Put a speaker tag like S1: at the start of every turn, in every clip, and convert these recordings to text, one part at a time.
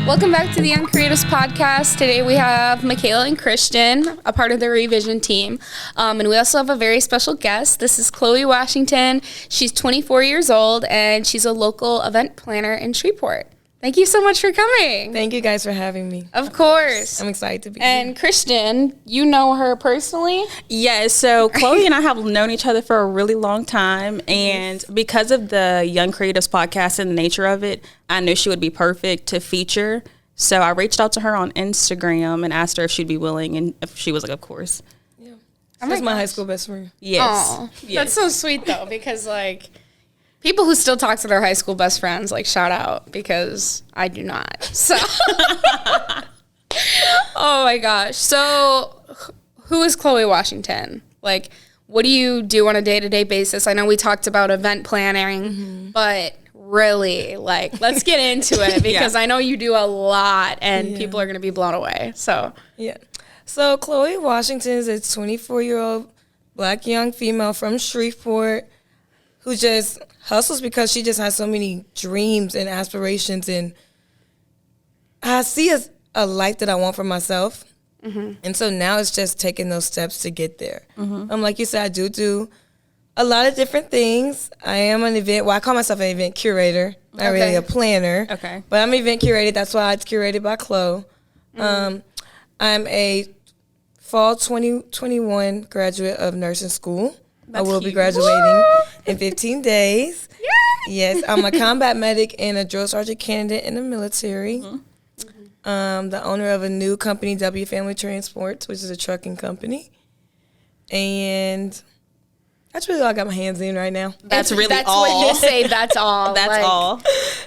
S1: Welcome back to the Young Creatives podcast. Today we have Michaela and Christian, a part of the revision team. And we also have a very special guest. This is Chloe Washington. She's 24 years old and she's a local event planner in Shreveport. Thank you so much for coming.
S2: Thank you guys for having me.
S1: Of course.
S2: I'm excited to be
S1: here. And Christian, you know her personally?
S3: Yes, so Chloe and I have known each other for a really long time, and because of the Young Creatives podcast and the nature of it, I knew she would be perfect to feature. So I reached out to her on Instagram and asked her if she'd be willing, and if she was like, of course.
S2: Yeah. She's my high school best friend.
S3: Yes.
S1: Yes. That's so sweet, though, because, like, people who still talk to their high school best friends, like, shout out, because I do not. So, oh my gosh. So, who is Chloe Washington? Like, what do you do on a day-to-day basis? I know we talked about event planning, but really, like, let's get into it, because I know you do a lot, and people are going to be blown away. So,
S2: So, Chloe Washington is a 24-year-old Black young female from Shreveport who just hustles because she just has so many dreams and aspirations, and I see a life that I want for myself. And so now it's just taking those steps to get there. Like you said, I do a lot of different things. I am an event, well, I call myself an event curator, not really a planner. But I'm event curated. That's why it's CuratedbyChlo. I'm a fall 2021 graduate of nursing school. I will be graduating in 15 days. Yes, I'm a combat medic and a drill sergeant candidate in the military. The owner of a new company, W Family Transports, which is a trucking company. And that's really all I got my hands in right now.
S3: That's all.
S1: That's what you say, that's all.
S3: That's
S1: like,
S3: all.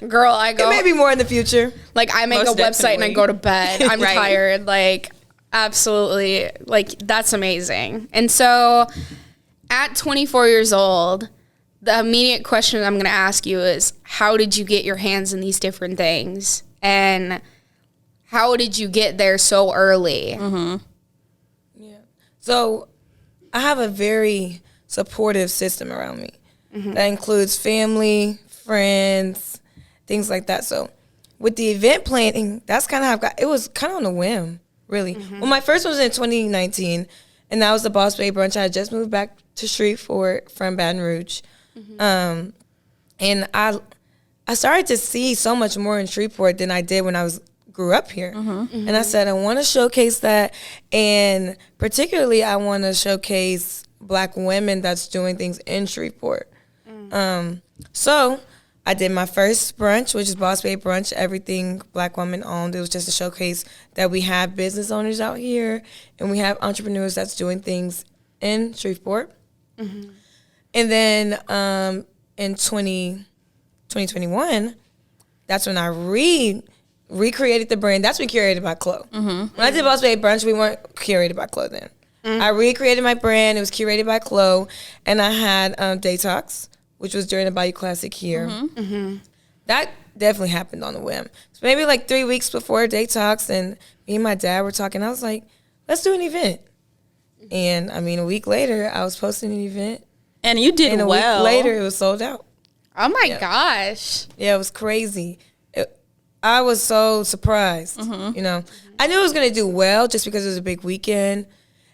S1: Girl, I go.
S2: It may be more in the future.
S1: Like, I make
S3: Most
S1: a website and I
S3: definitely.
S1: go to bed. I'm tired. Like, absolutely. Like, that's amazing. And so, at 24 years old, the immediate question I'm going to ask you is, how did you get your hands in these different things? And how did you get there so early?
S2: So I have a very supportive system around me. That includes family, friends, things like that. So with the event planning, that's kind of how I got, it was kind of on a whim, really. Well, my first one was in 2019, and that was the Boss Babe Brunch. I had just moved back to Shreveport from Baton Rouge. And I started to see so much more in Shreveport than I did when I grew up here. And I said, I want to showcase that, and particularly I want to showcase Black women that's doing things in Shreveport. So I did my first brunch, which is Boss Babe Brunch, everything Black woman owned. It was just a showcase that we have business owners out here, and we have entrepreneurs that's doing things in Shreveport. And then in 2021, that's when I recreated the brand. That's when CuratedbyChlo. When I did Boss Babe Brunch, we weren't CuratedbyChlo then. I recreated my brand. It was CuratedbyChlo, and I had Daytalks, which was during the Bayou Classic here. That definitely happened on a whim. So maybe like 3 weeks before Daytalks, and me and my dad were talking. I was like, let's do an event. And I mean, a week later, I was posting an event.
S3: And you did
S2: and a
S3: week
S2: later, it was sold out.
S1: Oh, my gosh.
S2: Yeah, it was crazy. I was so surprised, you know. I knew it was going to do well just because it was a big weekend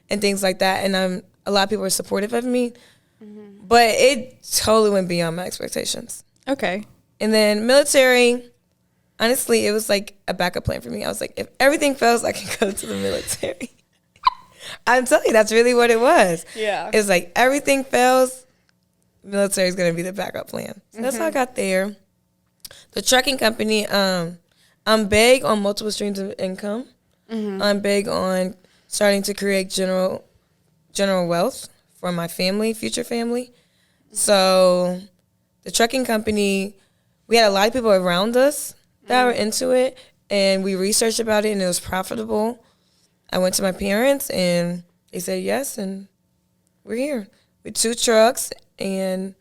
S2: and things like that. And a lot of people were supportive of me. But it totally went beyond my expectations.
S3: Okay.
S2: And then military, honestly, it was like a backup plan for me. I was like, if everything fails, I can go to the military. I'm telling you, that's really what it was.
S1: Yeah.
S2: It was like, everything fails, military is going to be the backup plan. So that's how I got there. The trucking company, I'm big on multiple streams of income. I'm big on starting to create general wealth for my family, future family. So the trucking company, we had a lot of people around us that were into it, and we researched about it, and it was profitable. I went to my parents, and they said yes, and we're here with 2 trucks, and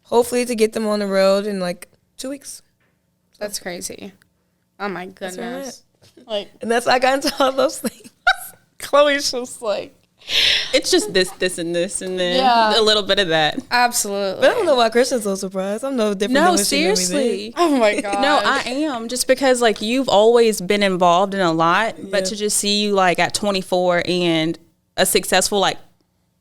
S2: hopefully to get them on the road in like 2 weeks.
S1: That's crazy. Oh, my goodness.
S2: Like, and that's how I got into all those things.
S1: Chloe's just like,
S3: It's just this, and this, and then a little bit of that.
S1: Absolutely.
S2: But I don't know why Christian's so surprised. I'm no different than
S3: No,
S2: what she knew me
S3: seriously.
S2: then.
S1: Oh my god.
S3: No, I am, just because like you've always been involved in a lot, but to just see you like at 24 and a successful, like,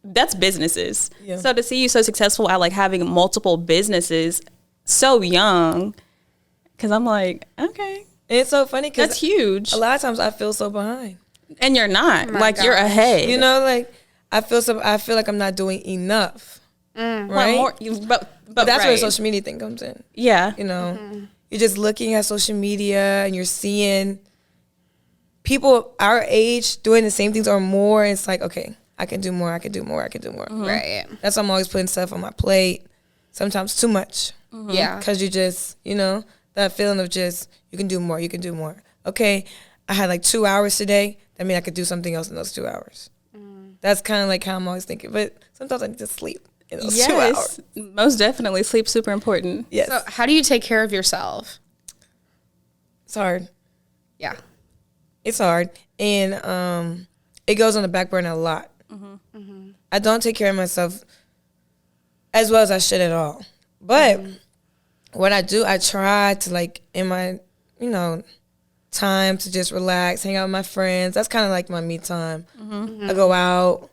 S3: that's businesses.
S2: Yeah.
S3: So to see you so successful at like having multiple businesses so young, because I'm like, okay,
S2: And it's so funny because
S3: that's huge.
S2: a lot of times I feel so behind.
S3: And you're not.
S1: my
S3: Like, you're
S1: gosh.
S3: ahead.
S2: You know, like I feel like I'm not doing enough.
S3: But
S2: Right?
S3: but
S2: But that's where
S3: right.
S2: the social media thing comes in.
S3: Yeah.
S2: You know, you're just looking at social media and you're seeing people our age doing the same things or more. And it's like, okay, I can do more. I can do more. I can do more.
S1: Right.
S2: That's why I'm always putting stuff on my plate. Sometimes too much.
S1: Yeah.
S2: Because you just, you know, that feeling of just, you can do more. You can do more. Okay, I had like 2 hours today. That means I could do something else in those 2 hours. That's kind of like how I'm always thinking. But sometimes I need to sleep in those 2 hours.
S3: Most definitely. Sleep's super important.
S2: Yes.
S1: So how do you take care of yourself?
S2: It's hard.
S1: Yeah.
S2: It's hard. And it goes on the back burner a lot. I don't take care of myself as well as I should at all. But what I do, I try to, like, in my, you know, time to just relax, hang out with my friends. That's kind of like my me time. I go out,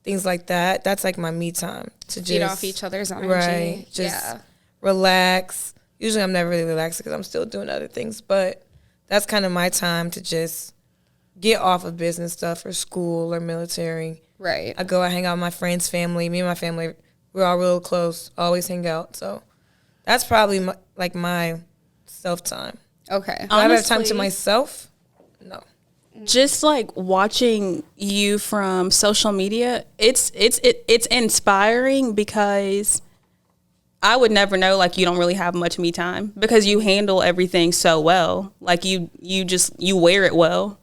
S2: things like that. That's like my me time to just
S1: Feed off each other's energy.
S2: right, just relax. Usually I'm never really relaxed because I'm still doing other things, but that's kind of my time to just get off of business stuff or school or military.
S1: Right.
S2: I go, I hang out with my friends' family. Me and my family, we're all real close, always hang out. So that's probably my self-time.
S1: Okay.
S2: Do I have time to
S3: Honestly,
S2: myself? No.
S3: just like watching you from social media, it's inspiring, because I would never know, like, you don't really have much me time because you handle everything so well. Like, you wear it well.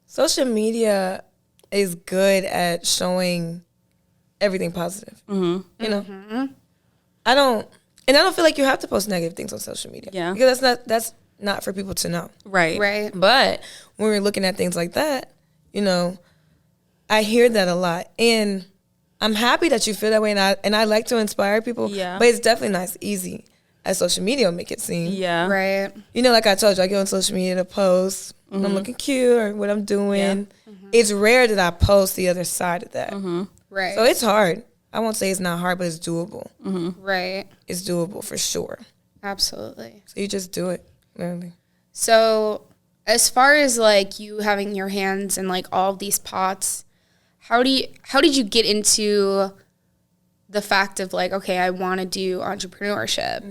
S2: Social media is good at showing everything positive. You know? I don't feel like you have to post negative things on social media.
S3: Yeah.
S2: Because that's not for people to know.
S3: Right.
S1: Right.
S2: But when we're looking at things like that, you know, I hear that a lot. And I'm happy that you feel that way, and I like to inspire people.
S3: Yeah.
S2: But it's definitely not as easy as social media will make it seem.
S3: Yeah.
S1: Right.
S2: You know, like I told you, I go on social media to post when I'm looking cute or what I'm doing. It's rare that I post the other side of that.
S1: Right.
S2: So it's hard. I won't say it's not hard, but it's doable.
S1: Right.
S2: It's doable for sure.
S1: Absolutely.
S2: So you just do it, literally.
S1: So as far as like you having your hands in like all of these pots, how did you get into the fact of like, okay, I want to do entrepreneurship?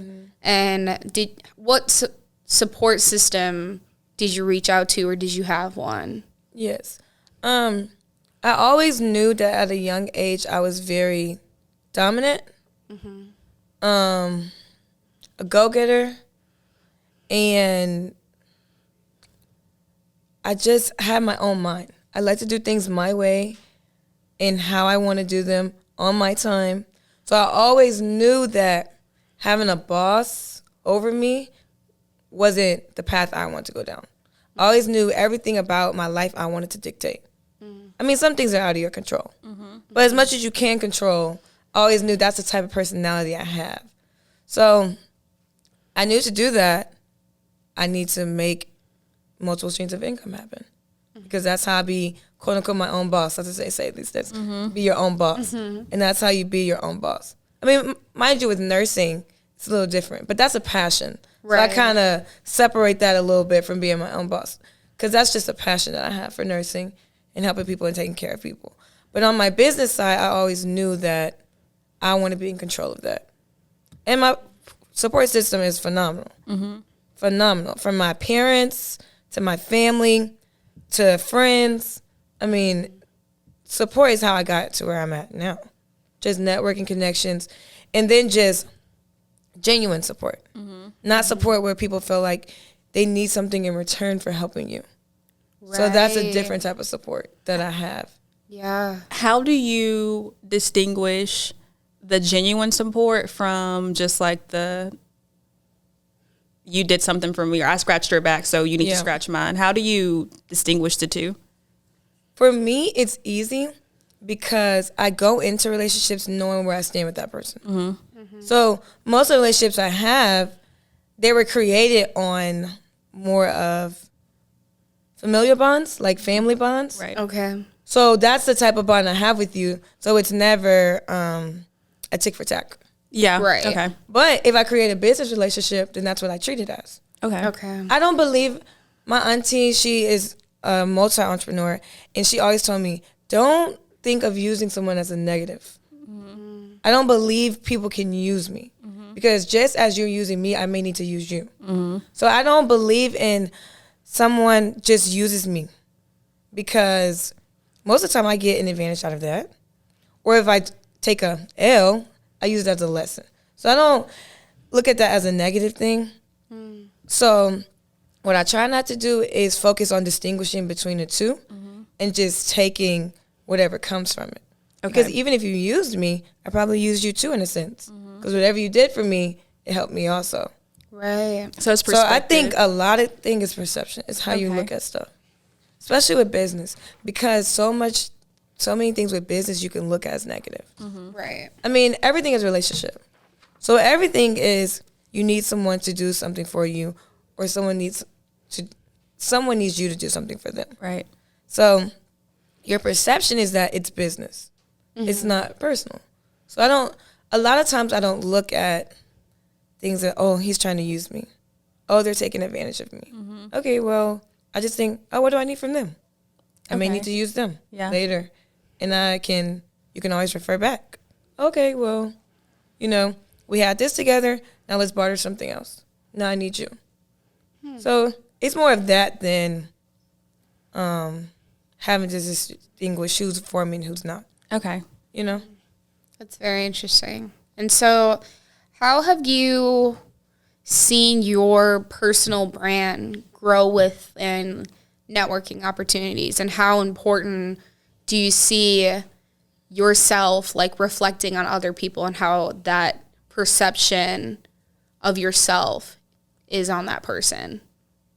S1: And what support system did you reach out to, or did you have one?
S2: Yes. I always knew that at a young age I was very dominant, a go-getter, and I just had my own mind. I like to do things my way and how I want to do them on my time. So I always knew that having a boss over me wasn't the path I wanted to go down. I always knew everything about my life I wanted to dictate. I mean, some things are out of your control. But as much as you can control, I always knew that's the type of personality I have. So I knew to do that, I need to make multiple streams of income happen. Because that's how I be, quote unquote, my own boss. That's what they say these days. Be your own boss. And that's how you be your own boss. I mean, mind you, with nursing, it's a little different. But that's a passion.
S1: Right.
S2: So I kind of separate that a little bit from being my own boss. Because that's just a passion that I have for nursing and helping people and taking care of people. But on my business side, I always knew that I want to be in control of that. And my support system is phenomenal. Phenomenal. From my parents to my family to friends. I mean, support is how I got to where I'm at now. Just networking connections. And then just genuine support. Not support where people feel like they need something in return for helping you. So that's a different type of support that I have.
S1: Yeah.
S3: How do you distinguish the genuine support from just like the, you did something for me, or I scratched your back, so you need to scratch mine? How do you distinguish the two?
S2: For me, it's easy because I go into relationships knowing where I stand with that person. So most of the relationships I have, they were created on more of familiar bonds, like family bonds.
S3: Right.
S1: Okay.
S2: So that's the type of bond I have with you. So it's never a tick for tack.
S3: Yeah.
S1: Right.
S3: Okay.
S2: But if I create a business relationship, then that's what I treat it as.
S3: Okay.
S1: Okay.
S2: I don't believe my auntie, she is a multi-entrepreneur, and she always told me, don't think of using someone as a negative. I don't believe people can use me because just as you're using me, I may need to use you. So I don't believe in someone just uses me because most of the time I get an advantage out of that. Or if I take a L, I use it as a lesson. So I don't look at that as a negative thing. So what I try not to do is focus on distinguishing between the two and just taking whatever comes from it. Because even if you used me, I probably used you too in a sense. Because whatever you did for me, it helped me also.
S1: Right.
S3: So it's
S2: So
S3: perspective.
S2: I think a lot of thing is perception. It's how you look at stuff, especially with business. Because so many things with business you can look at as negative.
S1: Right.
S2: I mean, everything is a relationship. So everything is you need someone to do something for you, or someone needs you to do something for them.
S3: Right.
S2: So your perception is that it's business. It's not personal. So a lot of times I don't look at things that, oh, he's trying to use me. Oh, they're taking advantage of me. Okay, well, I just think, oh, what do I need from them? I may need to use them later. And you can always refer back. Okay, well, we had this together. Now let's barter something else. Now I need you. So it's more of that than having to distinguish who's for me and who's not.
S3: Okay.
S1: That's very interesting. And so how have you seen your personal brand grow within networking opportunities, and how important do you see yourself like reflecting on other people and how that perception of yourself is on that person?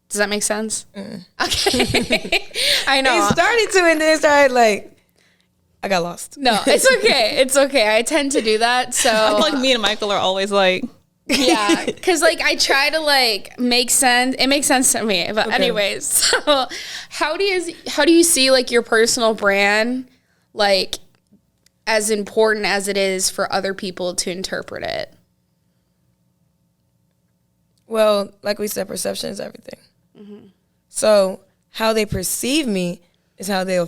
S1: Does that make sense? Okay. I know.
S2: It started to, and then it started like, I got lost.
S1: No, it's okay. It's okay. I tend to do that. So
S3: I feel like me and Michael are always like,
S1: yeah, because like I try to like make sense. It makes sense to me, but anyways. So how do you see like your personal brand like as important as it is for other people to interpret it?
S2: Well, like we said, perception is everything. So how they perceive me is how they'll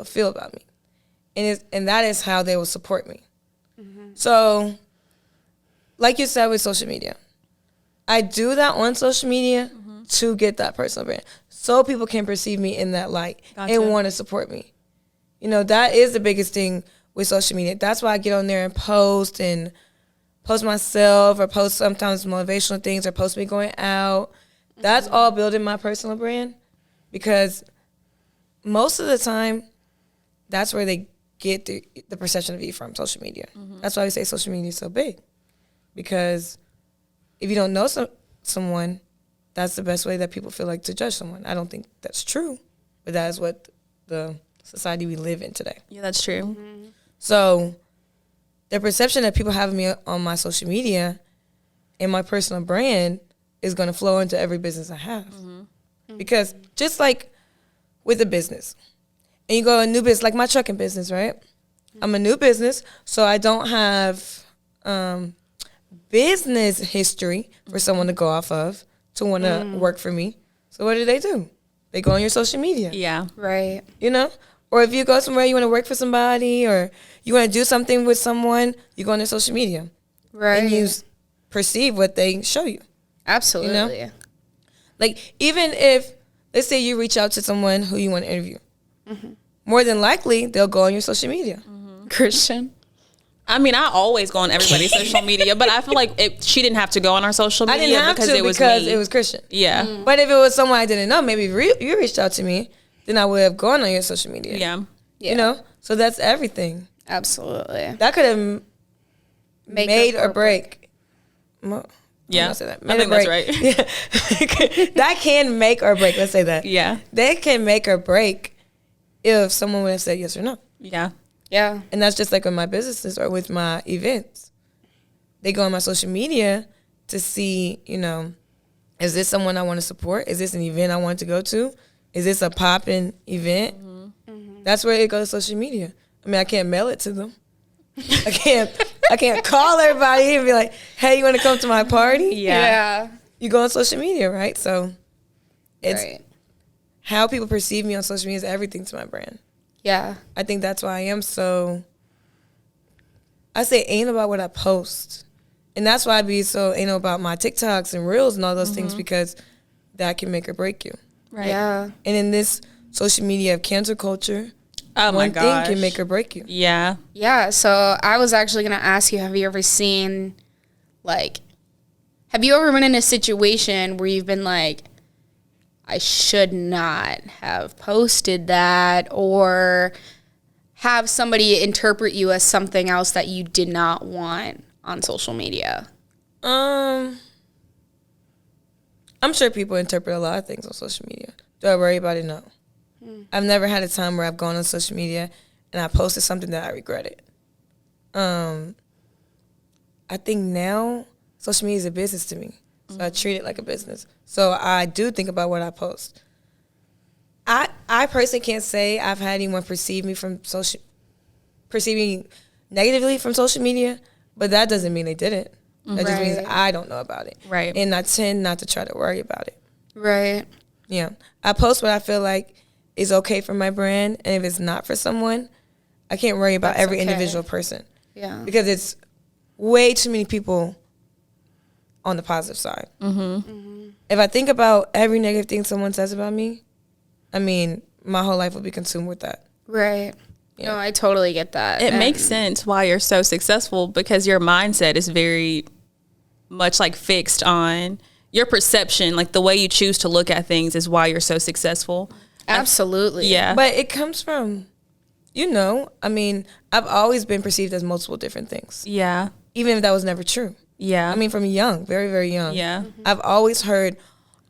S2: feel about me, and that is how they will support me. So, like you said with social media, I do that on social media to get that personal brand, so people can perceive me in that light and want to support me. That is the biggest thing with social media. That's why I get on there and post myself, or post sometimes motivational things, or post me going out. That's all building my personal brand, because most of the time, that's where they get the perception of you from, social media. That's why we say social media is so big, because if you don't know someone, that's the best way that people feel like to judge someone. I don't think that's true, but that is what the society we live in today.
S3: yeah, that's true.
S2: So the perception that people have of me on my social media and my personal brand is going to flow into every business I have. Because just like with a business, and you go a new business, like my trucking business, right? I'm a new business, so I don't have business history for someone to go off of to want to work for me. So what do? They go on your social media.
S3: Yeah.
S1: Right.
S2: Or if you go somewhere, you want to work for somebody, or you want to do something with someone, you go on their social media.
S1: Right.
S2: And you perceive what they show you.
S1: Absolutely.
S2: Like, even if, let's say you reach out to someone who you want to interview, more than likely, they'll go on your social media.
S1: Christian.
S3: I mean, I always go on everybody's social media, but I feel like she didn't have to go on our social media.
S2: I didn't have
S3: because
S2: to
S3: it was
S2: because
S3: me.
S2: it was Christian.
S3: Yeah.
S2: But if it was someone I didn't know, maybe you reached out to me, then I would have gone on your social media.
S3: Yeah.
S2: So that's everything.
S1: Absolutely.
S2: That could have made or break.
S3: Yeah.
S2: I say that.
S3: I think that's right.
S2: Yeah. That can make or break. Let's say that.
S3: Yeah.
S2: They can make or break if someone would have said yes or no.
S3: Yeah.
S1: Yeah.
S2: And that's just like with my businesses or with my events. They go on my social media to see, you know, is this someone I want to support? Is this an event I want to go to? Is this a popping event? That's where it goes to social media. I mean, I can't mail it to them. I can't call everybody and be like, hey, you want to come to my party?
S1: Yeah.
S2: You go on social media, right? So it's
S1: Right.
S2: how people perceive me on social media is everything to my brand.
S1: Yeah.
S2: I think that's why I am so, I say ain't about what I post. And that's why I be so anal about my TikToks and Reels and all those things, because that can make or break you.
S3: Right.
S1: Yeah.
S2: And in this social media of cancel culture,
S3: Oh my
S2: one
S3: gosh.
S2: thing can make or break you.
S3: Yeah.
S1: Yeah. So I was actually going to ask you, have you ever seen, like, have you ever been in a situation where you've been like, I should not have posted that, or have somebody interpret you as something else that you did not want on social media?
S2: I'm sure people interpret a lot of things on social media. Do I worry about it? No. I've never had a time where I've gone on social media and I posted something that I regretted. I think now social media is a business to me. So I treat it like a business. So I do think about what I post. I personally can't say I've had anyone perceive me negatively from social media, but that doesn't mean they didn't. That just means I don't know about it.
S3: Right.
S2: And I tend not to try to worry about it.
S1: Right.
S2: Yeah. I post what I feel like is okay for my brand, and if it's not for someone, I can't worry about
S1: That's
S2: every
S1: okay.
S2: individual person.
S1: Yeah.
S2: Because it's way too many people on the positive side. If I think about every negative thing someone says about me, I mean, my whole life will be consumed with that.
S1: Right.
S2: Yeah.
S1: No, I totally get that.
S3: It
S1: And-
S3: makes sense why you're so successful, because your mindset is very much like fixed on your perception, like the way you choose to look at things is why you're so successful.
S1: Absolutely.
S3: Yeah.
S2: But it comes from, I mean, I've always been perceived as multiple different things,
S3: Yeah.
S2: even if that was never true.
S3: Yeah.
S2: I mean, from young, very, very young.
S3: Yeah.
S2: I've always heard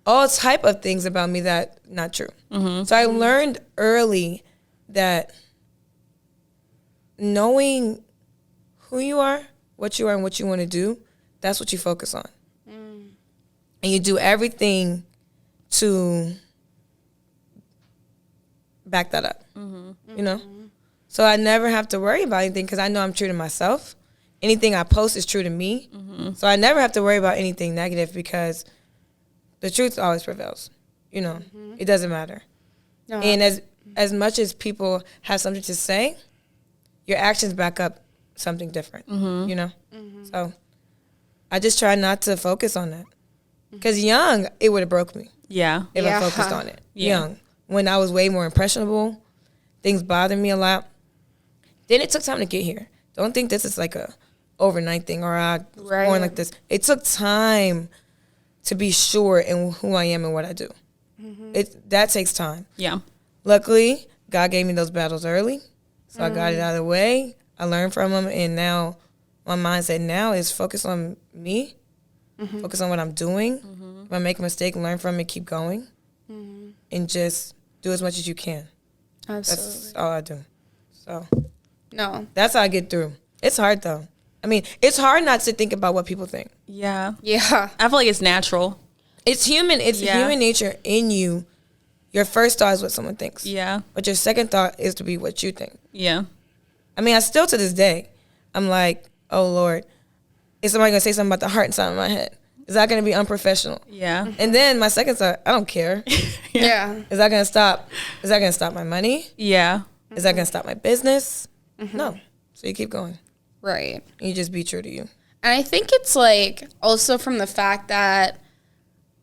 S2: all type of things about me that not true. So I learned early that knowing who you are, what you are, and what you want to do, that's what you focus on. And you do everything to back that up, you know? So I never have to worry about anything because I know I'm true to myself. Anything I post is true to me. So I never have to worry about anything negative because the truth always prevails. It doesn't matter.
S1: No,
S2: And as much as people have something to say, your actions back up something different, So I just try not to focus on that. Because young, it would have broke me
S3: Yeah.
S2: if
S1: Yeah.
S2: I focused on it.
S3: Yeah.
S2: Young. When I was way more impressionable, things bothered me a lot. Then it took time to get here. Don't think this is like a overnight thing or I was born like this. It took time to be sure in who I am and what I do. That takes time.
S3: Yeah.
S2: Luckily, God gave me those battles early, so I got it out of the way. I learned from them, and now my mindset now is focus on me, focus on what I'm doing. If I make a mistake, learn from it, keep going, and just do as much as you can.
S1: Absolutely.
S2: That's all I do. So
S1: No.
S2: that's how I get through. It's hard, though. I mean, it's hard not to think about what people think.
S3: Yeah.
S1: Yeah.
S3: I feel like it's natural.
S2: It's human. It's
S3: Yeah.
S2: human nature in you. Your first thought is what someone thinks.
S3: Yeah.
S2: But your second thought is to be what you think.
S3: Yeah.
S2: I mean, I still to this day, I'm like, oh Lord, is somebody gonna say something about the heart inside of my head? Is that gonna be unprofessional?
S3: Yeah.
S2: And then my second thought, I don't care.
S1: Yeah.
S2: Is that gonna stop? Is that gonna stop my money?
S3: Yeah.
S2: Is that gonna stop my business? No. So you keep going.
S1: Right.
S2: And you just be true to you.
S1: And I think it's like also from the fact that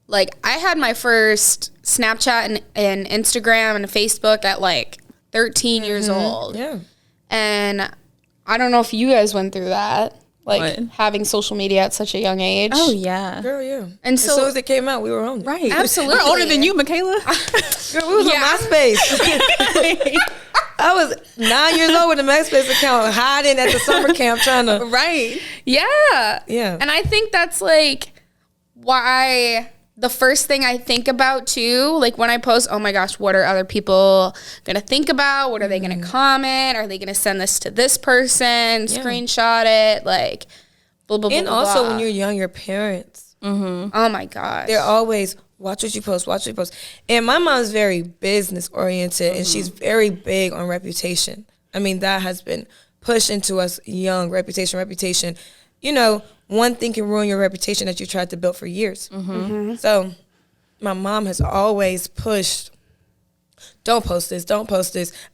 S1: like I had my first Snapchat and Instagram and Facebook at like 13 years old.
S2: Yeah.
S1: And I don't know if you guys went through that, like
S3: What?
S1: having social media at such a young age.
S3: Oh, yeah.
S2: Girl, yeah.
S1: And
S2: As
S1: so-
S2: soon as it came out, we were on it.
S3: Right.
S1: Absolutely.
S3: We're older than you, Michaela.
S2: Girl, we was
S1: Yeah.
S2: on MySpace. I was 9 years old with a MySpace account, hiding at the summer camp trying to.
S3: Right.
S1: Yeah.
S2: Yeah.
S1: And I think that's like why the first thing I think about too, like when I post, oh my gosh, what are other people gonna think about? What are they gonna comment? Are they gonna send this to this person? Screenshot it? Like, blah, blah, blah,
S2: And
S1: blah,
S2: also
S1: blah.
S2: when you're young, your parents,
S1: Oh my gosh.
S2: they're always, watch what you post, watch what you post. And my mom's very business oriented and she's very big on reputation. I mean, that has been pushed into us young, reputation. You know, one thing can ruin your reputation that you tried to build for years. So my mom has always pushed, don't post this.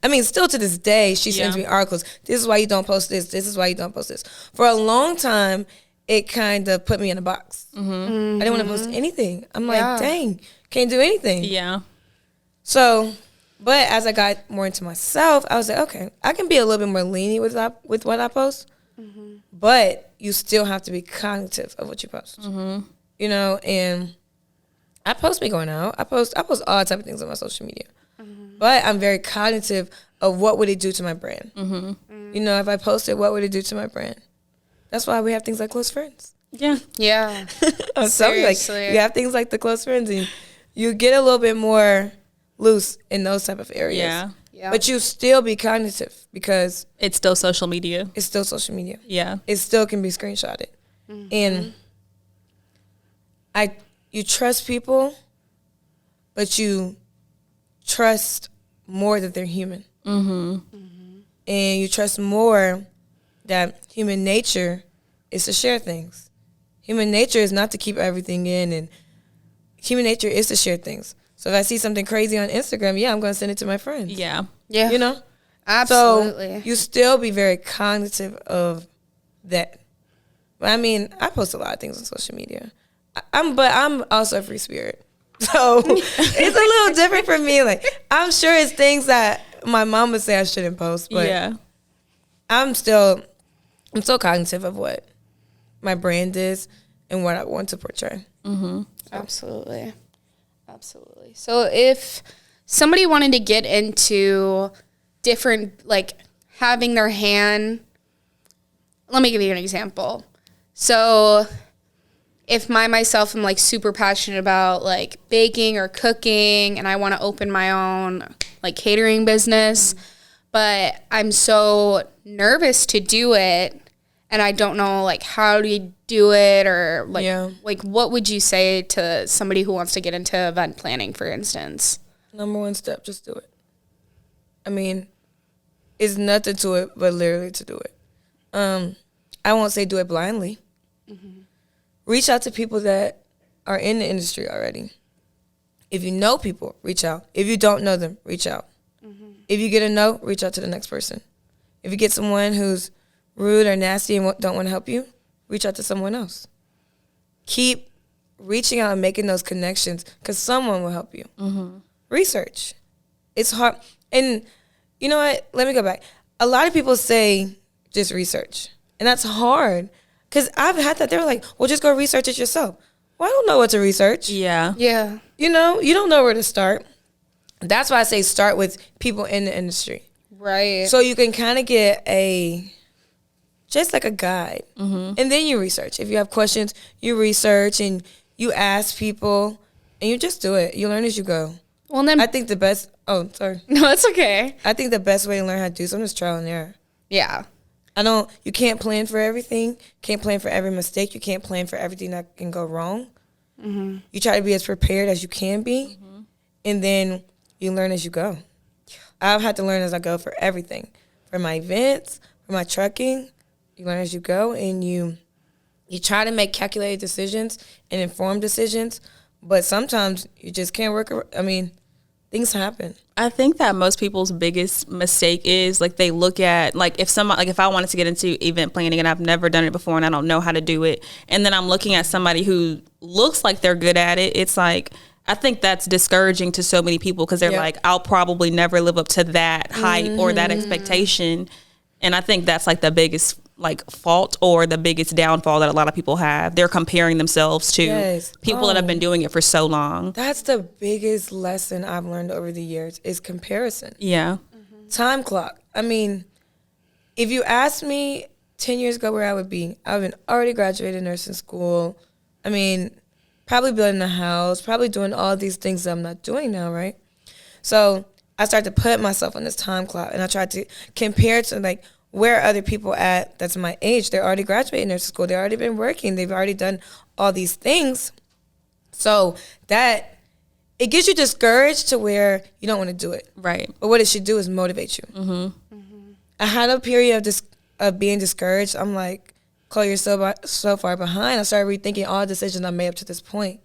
S2: I mean, still to this day, she sends me articles. This is why you don't post this. This is why you don't post this. For a long time, it kind of put me in a box. I didn't want to post anything. I'm like, dang, can't do anything.
S3: Yeah.
S2: So, but as I got more into myself, I was like, okay, I can be a little bit more lenient with what I post. But you still have to be cognitive of what you post. You know, and I post me going out. I post all type of things on my social media. But I'm very cognitive of what would it do to my brand. You know, if I post it, what would it do to my brand? That's why we have things like close friends.
S3: Yeah.
S1: Yeah.
S2: I'm sorry, like you have things like the close friends, and you get a little bit more loose in those type of areas.
S3: Yeah.
S2: But you still be cognitive because
S3: It's still social media.
S2: it's still social media.
S3: Yeah.
S2: It still can be screenshotted. And you trust people, but you trust more that they're human. And you trust more that human nature is to share things. Human nature is not to keep everything in, and human nature is to share things. So if I see something crazy on Instagram, I'm going to send it to my friends.
S3: Yeah.
S1: Yeah.
S2: You know?
S1: Absolutely.
S2: So you still be very cognitive of that. I mean, I post a lot of things on social media. But I'm also a free spirit. So it's a little different for me. Like, I'm sure it's things that my mom would say I shouldn't post, but I'm still cognitive of what my brand is and what I want to portray.
S1: Absolutely. So if somebody wanted to get into different, like having their hand, let me give you an example. So if myself am like super passionate about like baking or cooking and I want to open my own like catering business, but I'm so nervous to do it and I don't know like how do you do it or like like what would you say to somebody who wants to get into event planning, for instance?
S2: Number one step, just do it. I mean, it's nothing to it but literally to do it. I won't say do it blindly. Reach out to people that are in the industry already. If you know people, reach out. If you don't know them, reach out. If you get a no, reach out to the next person. If you get someone who's rude or nasty and don't want to help you, reach out to someone else. Keep reaching out and making those connections because someone will help you. Research. It's hard. And you know what? Let me go back. A lot of people say just research. And that's hard. Because I've had that. They were like, well, just go research it yourself. Well, I don't know what to research.
S3: Yeah.
S2: You know, you don't know where to start. That's why I say start with people in the industry.
S1: Right.
S2: So you can kind of get just like a guide. And then you research. If you have questions, you research and you ask people and you just do it. You learn as you go.
S1: Well, then
S2: I think the best, no,
S1: it's okay.
S2: I think the best way to learn how to do something is trial and error.
S1: Yeah.
S2: You can't plan for everything. Can't plan for every mistake. You can't plan for everything that can go wrong. You try to be as prepared as you can be. And then you learn as you go. I've had to learn as I go for everything. For my events, for my trucking, you learn as you go. And you try to make calculated decisions and informed decisions. But sometimes you just can't work. I mean, things happen.
S3: I think that most people's biggest mistake is like they look at like if I wanted to get into event planning and I've never done it before and I don't know how to do it, and then I'm looking at somebody who looks like they're good at it, it's like I think that's discouraging to so many people because they're like, I'll probably never live up to that height or that expectation. And I think that's like the biggest like fault or the biggest downfall that a lot of people have. They're comparing themselves to people that have been doing it for so long.
S2: That's the biggest lesson I've learned over the years is comparison.
S3: Yeah.
S2: Time clock. I mean, if you asked me 10 years ago where I would be, I would have already graduated nursing school. I mean, probably building a house, probably doing all these things that I'm not doing now, right? So I started to put myself on this time clock, and I tried to compare to, like, where are other people at that's my age? They're already graduating nursing school. They've already been working. They've already done all these things. So that, it gets you discouraged to where you don't want to do it.
S3: Right.
S2: But what it should do is motivate you. Mm-hmm. Mm-hmm. I had a period of being discouraged. I'm like, Chloe, you're so far behind. I started rethinking all the decisions I made up to this point.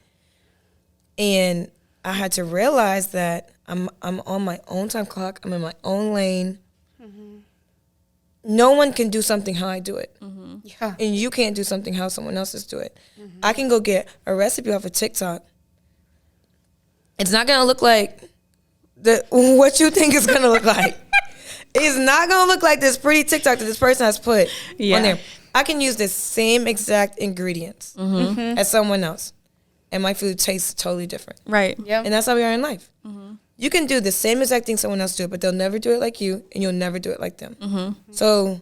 S2: And I had to realize that I'm on my own time clock. I'm in my own lane. Mm-hmm. No one can do something how I do it. Mm-hmm. Yeah. And you can't do something how someone else is do it. Mm-hmm. I can go get a recipe off of TikTok. It's not going to look like what you think it's going to look like. It's not going to look like this pretty TikTok that this person has put on there. I can use the same exact ingredients as someone else, and my food tastes totally different.
S3: Right.
S1: Yeah.
S2: And that's how we are in life. Mm-hmm. You can do the same exact thing someone else do, but they'll never do it like you, and you'll never do it like them. Mm-hmm. So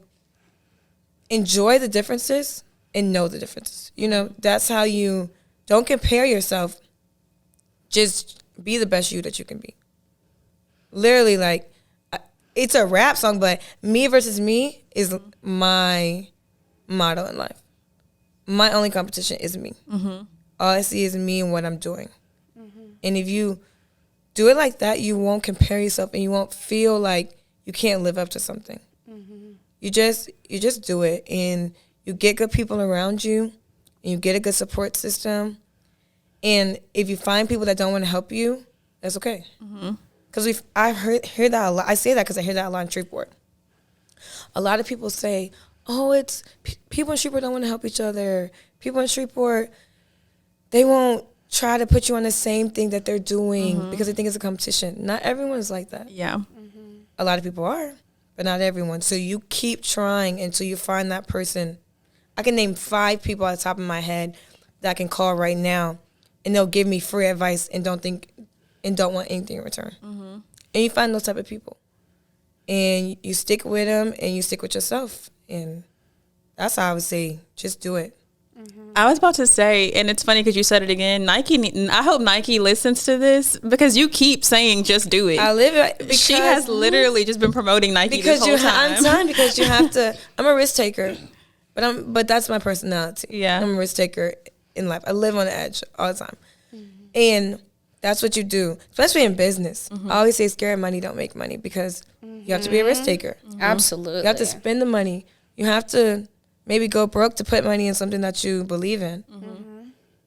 S2: enjoy the differences and know the differences. You know, that's how you don't compare yourself. Just be the best you that you can be. Literally, like, it's a rap song, but me versus me is my motto in life. My only competition is me. Mm-hmm. All I see is me and what I'm doing. Mm-hmm. And if you do it like that, you won't compare yourself, and you won't feel like you can't live up to something. Mm-hmm. You just do it, and you get good people around you, and you get a good support system. And if you find people that don't want to help you, that's okay. Because I've heard that a lot. I say that because I hear that a lot in Shreveport. A lot of people say, oh, it's people in Shreveport don't want to help each other. People in Shreveport, they won't try to put you on the same thing that they're doing because they think it's a competition. Not everyone is like that.
S3: Yeah.
S2: A lot of people are, but not everyone. So you keep trying until you find that person. I can name 5 people at the top of my head that I can call right now, and they'll give me free advice and don't want anything in return. And you find those type of people, and you stick with them, and you stick with yourself, and that's how I would say, just do it.
S3: I was about to say, and it's funny because you said it again, Nike, I hope Nike listens to this, because you keep saying just do it.
S2: I live it because
S3: she has literally just been promoting Nike this whole time.
S2: Because you have to. I'm a risk taker, but that's my personality.
S3: Yeah,
S2: I'm a risk taker in life. I live on the edge all the time, and that's what you do, especially in business. I always say scared money don't make money, because you have to be a risk taker.
S1: Absolutely.
S2: You have to spend the money. You have to maybe go broke to put money in something that you believe in.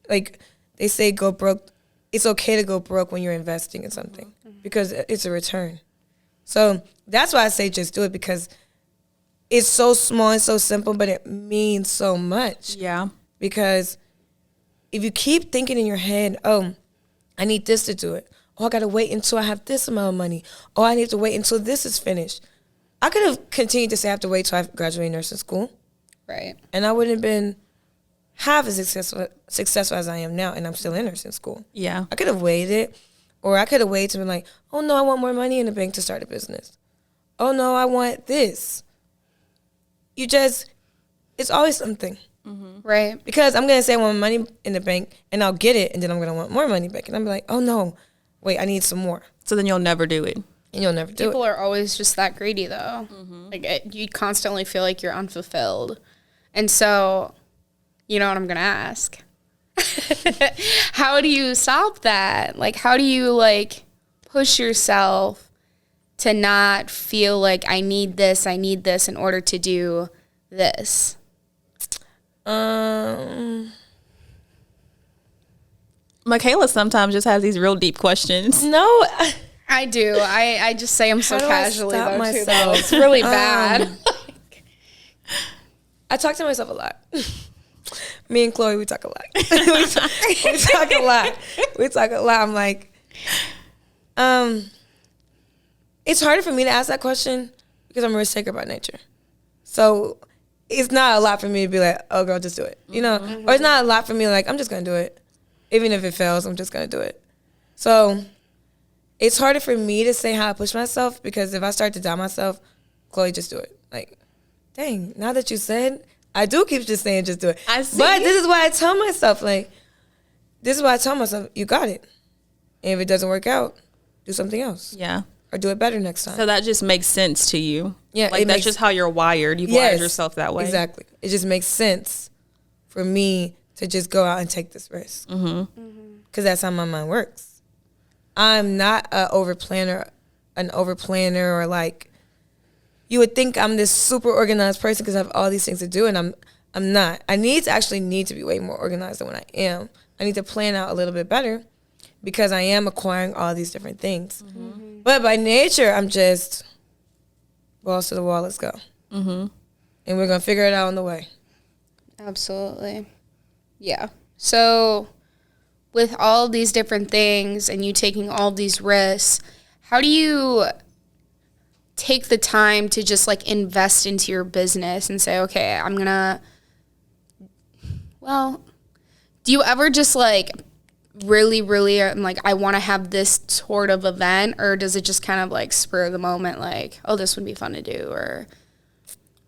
S2: Like they say, go broke. It's okay to go broke when you're investing in something because it's a return. So that's why I say just do it, because it's so small and so simple, but it means so much.
S3: Yeah.
S2: Because if you keep thinking in your head, oh, I need this to do it. Oh, I got to wait until I have this amount of money. Oh, I need to wait until this is finished. I could have continued to say I have to wait till I graduate nursing school.
S1: Right.
S2: And I wouldn't have been half as successful as I am now, and I'm still in nursing school. Yeah. I could have waited, or I could have waited to be like, oh, no, I want more money in the bank to start a business. Oh, no, I want this. It's always something.
S1: Right.
S2: Because I'm going to say I want money in the bank, and I'll get it, and then I'm going to want more money back. And I'm like, oh, no, wait, I need some more.
S3: So then you'll never do it.
S2: And you'll never do it.
S1: People are always just that greedy, though. Like, you constantly feel like you're unfulfilled. And so, you know what I'm going to ask? How do you stop that? Like, how do you, like, push yourself to not feel like I need this in order to do this?
S3: Michaela sometimes just has these real deep questions.
S2: No,
S1: I do. I just say them so casually, though,
S2: myself?
S1: too, though. It's really bad.
S2: I talk to myself a lot. Me and Chloe, we talk a lot. we talk a lot. We talk a lot. I'm like, it's harder for me to ask that question because I'm a risk taker by nature. So it's not a lot for me to be like, oh, girl, just do it. You know? Or it's not a lot for me like, I'm just going to do it. Even if it fails, I'm just going to do it. So it's harder for me to say how I push myself, because if I start to doubt myself, Chloe, just do it. Like, dang, now that you said, I do keep just saying just do it.
S3: I see.
S2: But this is why I tell myself, like, this is why I tell myself, you got it. And if it doesn't work out, do something else.
S3: Yeah.
S2: Or do it better next time.
S3: So that just makes sense to you.
S2: Yeah.
S3: Like that's just how you're wired. You've wired yourself that way.
S2: Exactly. It just makes sense for me to just go out and take this risk. Because that's how my mind works. I'm not an over planner or like, you would think I'm this super organized person because I have all these things to do, and I'm not. I need to be way more organized than what I am. I need to plan out a little bit better because I am acquiring all these different things. But by nature, I'm just balls to the wall, let's go. And we're going to figure it out on the way.
S1: Absolutely. Yeah. So with all these different things and you taking all these risks, how do you take the time to just like invest into your business and say, okay, do you ever just like really, like, I want to have this sort of event, or does it just kind of like spur of the moment, like, oh, this would be fun to do, or?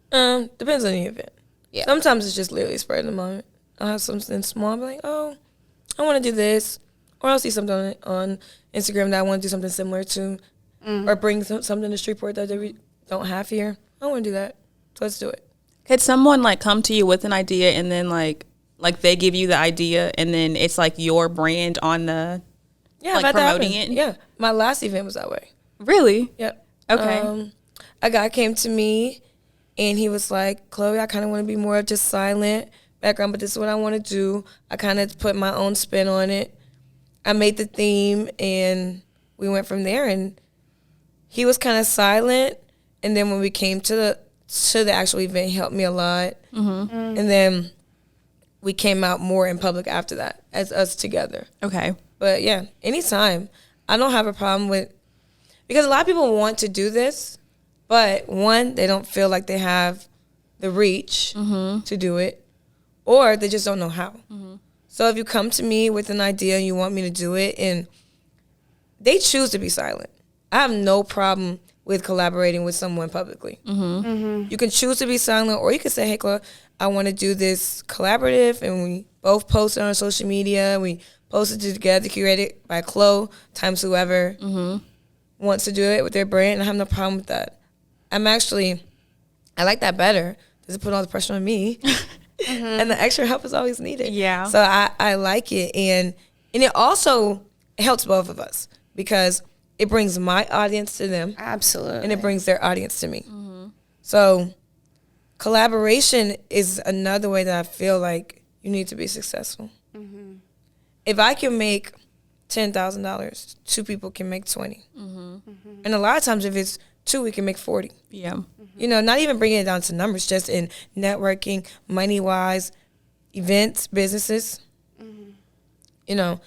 S2: Depends on the event.
S1: Yeah.
S2: Sometimes it's just literally spur of the moment. I'll have something small, I'll be like, oh, I want to do this. Or I'll see something on Instagram that I want to do something similar to. Or bring something to Shreveport that we don't have here. I want to do that. So let's do it.
S3: Could someone like come to you with an idea and then like they give you the idea and then it's like your brand on the like promoting it?
S2: Yeah. My last event was that way.
S3: Really?
S2: Yep.
S3: Okay.
S2: A guy came to me and he was like, Chloe, I kind of want to be more of just silent background, but this is what I want to do. I kind of put my own spin on it. I made the theme and we went from there, and he was kind of silent, and then when we came to the actual event, he helped me a lot. And then we came out more in public after that as us together.
S3: Okay.
S2: But yeah, anytime. I don't have a problem with, because a lot of people want to do this, but one, they don't feel like they have the reach to do it, or they just don't know how. So if you come to me with an idea and you want me to do it, and they choose to be silent, I have no problem with collaborating with someone publicly. You can choose to be silent, or you can say, hey, Chloe, I want to do this collaborative, and we both post it on social media. We post it together, CuratedbyChlo, times whoever wants to do it with their brand. I have no problem with that. I like that better. Doesn't put all the pressure on me. And the extra help is always needed.
S3: Yeah.
S2: So I like it. And it also helps both of us because it brings my audience to them.
S1: Absolutely.
S2: And it brings their audience to me. So collaboration is another way that I feel like you need to be successful. If I can make $10,000, two people can make 20. And a lot of times if it's two, we can make 40.
S3: Yeah.
S2: You know, not even bringing it down to numbers, just in networking, money-wise, events, businesses. You know,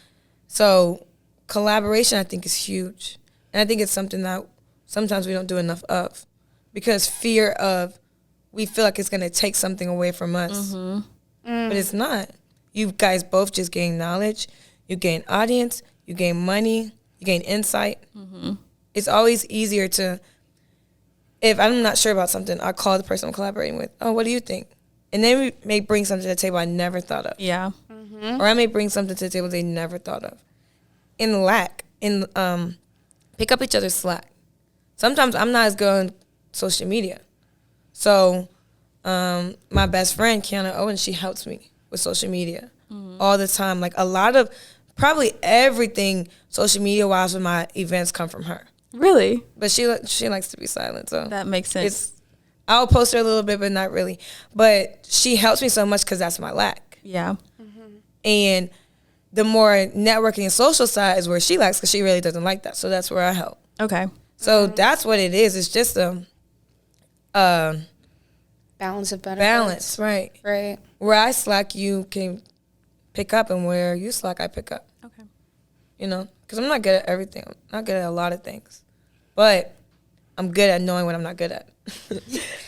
S2: so collaboration, I think, is huge. And I think it's something that sometimes we don't do enough of because we feel like it's going to take something away from us. But it's not. You guys both just gain knowledge. You gain audience. You gain money. You gain insight. It's always easier to, if I'm not sure about something, I'll call the person I'm collaborating with. Oh, what do you think? And then we may bring something to the table I never thought of.
S3: Yeah.
S2: Or I may bring something to the table they never thought of. Pick up each other's slack. Sometimes I'm not as good on social media. So my best friend, Kiana Owen, she helps me with social media all the time. Like a lot of, probably everything social media-wise with my events come from her.
S3: Really?
S2: But she likes to be silent, so
S3: that makes sense.
S2: I'll post her a little bit, but not really. But she helps me so much because that's my lack.
S3: Yeah.
S2: And the more networking and social side is where she likes because she really doesn't like that. So that's where I help.
S3: Okay.
S2: So that's what it is. It's just a
S1: balance of benefits.
S2: Balance, right.
S1: Right.
S2: Where I slack, you can pick up, and where you slack, I pick up.
S3: Okay.
S2: You know, because I'm not good at everything. I'm not good at a lot of things. But I'm good at knowing what I'm not good at.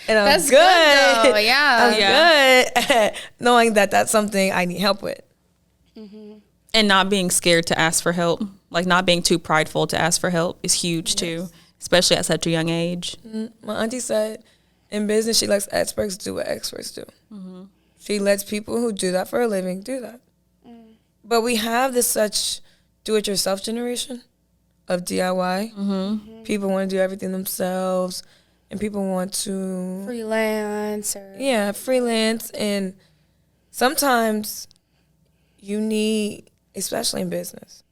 S2: And I'm
S1: That's good though, yeah.
S2: I'm good at knowing that that's something I need help with.
S3: And not being scared to ask for help, like not being too prideful to ask for help is huge too, especially at such a young age.
S2: My auntie said in business she lets experts do what experts do. She lets people who do that for a living do that. But we have this such do-it-yourself generation of DIY.
S3: Mm-hmm.
S2: People want to do everything themselves, and people want to
S1: freelance or
S2: freelance. And sometimes you need, especially in business,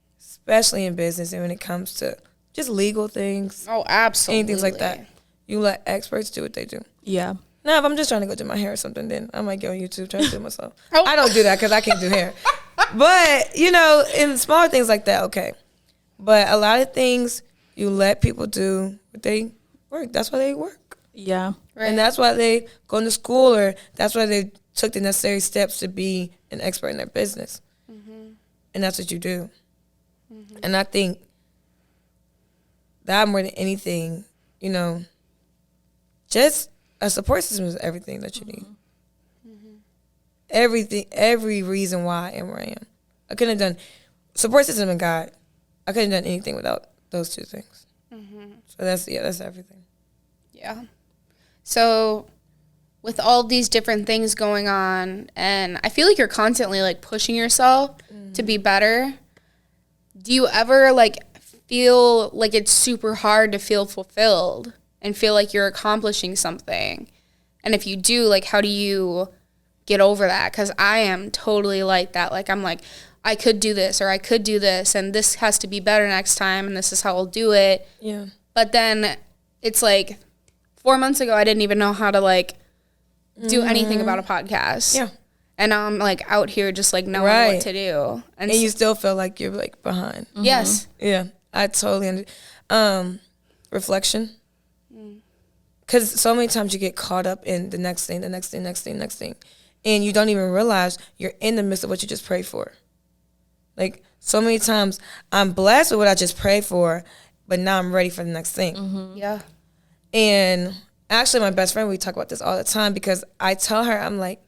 S2: and when it comes to just legal things,
S1: absolutely,
S2: anything like that, you let experts do what they do.
S3: Yeah.
S2: Now, if I'm just trying to go do my hair or something, then I might go on YouTube trying to do it myself.
S1: Oh.
S2: I don't do that because I can't do hair. But, in smaller things like that, okay. But a lot of things, you let people do what they work. That's why they work.
S3: Yeah.
S1: Right.
S2: And that's why they go into school, or that's why they took the necessary steps to be an expert in their business. Mm-hmm. And that's what you do. Mm-hmm. And I think that more than anything, just a support system is everything that you need. Mm-hmm. Everything, every reason why I am where I am. I couldn't have done support system and God. I couldn't have done anything without those two things. Mm-hmm. So that's everything.
S1: Yeah. So with all these different things going on, and I feel like you're constantly like pushing yourself to be better. Do you ever like feel like it's super hard to feel fulfilled and feel like you're accomplishing something? And if you do, like, how do you get over that? Because I am totally like that. Like, I'm like, I could do this or I could do this, and this has to be better next time, and this is how I'll do it.
S2: Yeah.
S1: But then it's like 4 months ago, I didn't even know how to like do anything about a podcast.
S2: Yeah.
S1: And now I'm like out here just like knowing what to do.
S2: And you still feel like you're like behind.
S1: Mm-hmm. Yes.
S2: Yeah. I totally understand. Reflection. Because so many times you get caught up in the next thing. And you don't even realize you're in the midst of what you just prayed for. Like, so many times I'm blessed with what I just prayed for, but now I'm ready for the next thing.
S1: Mm-hmm. Yeah.
S2: And actually, my best friend, we talk about this all the time, because I tell her, I'm like,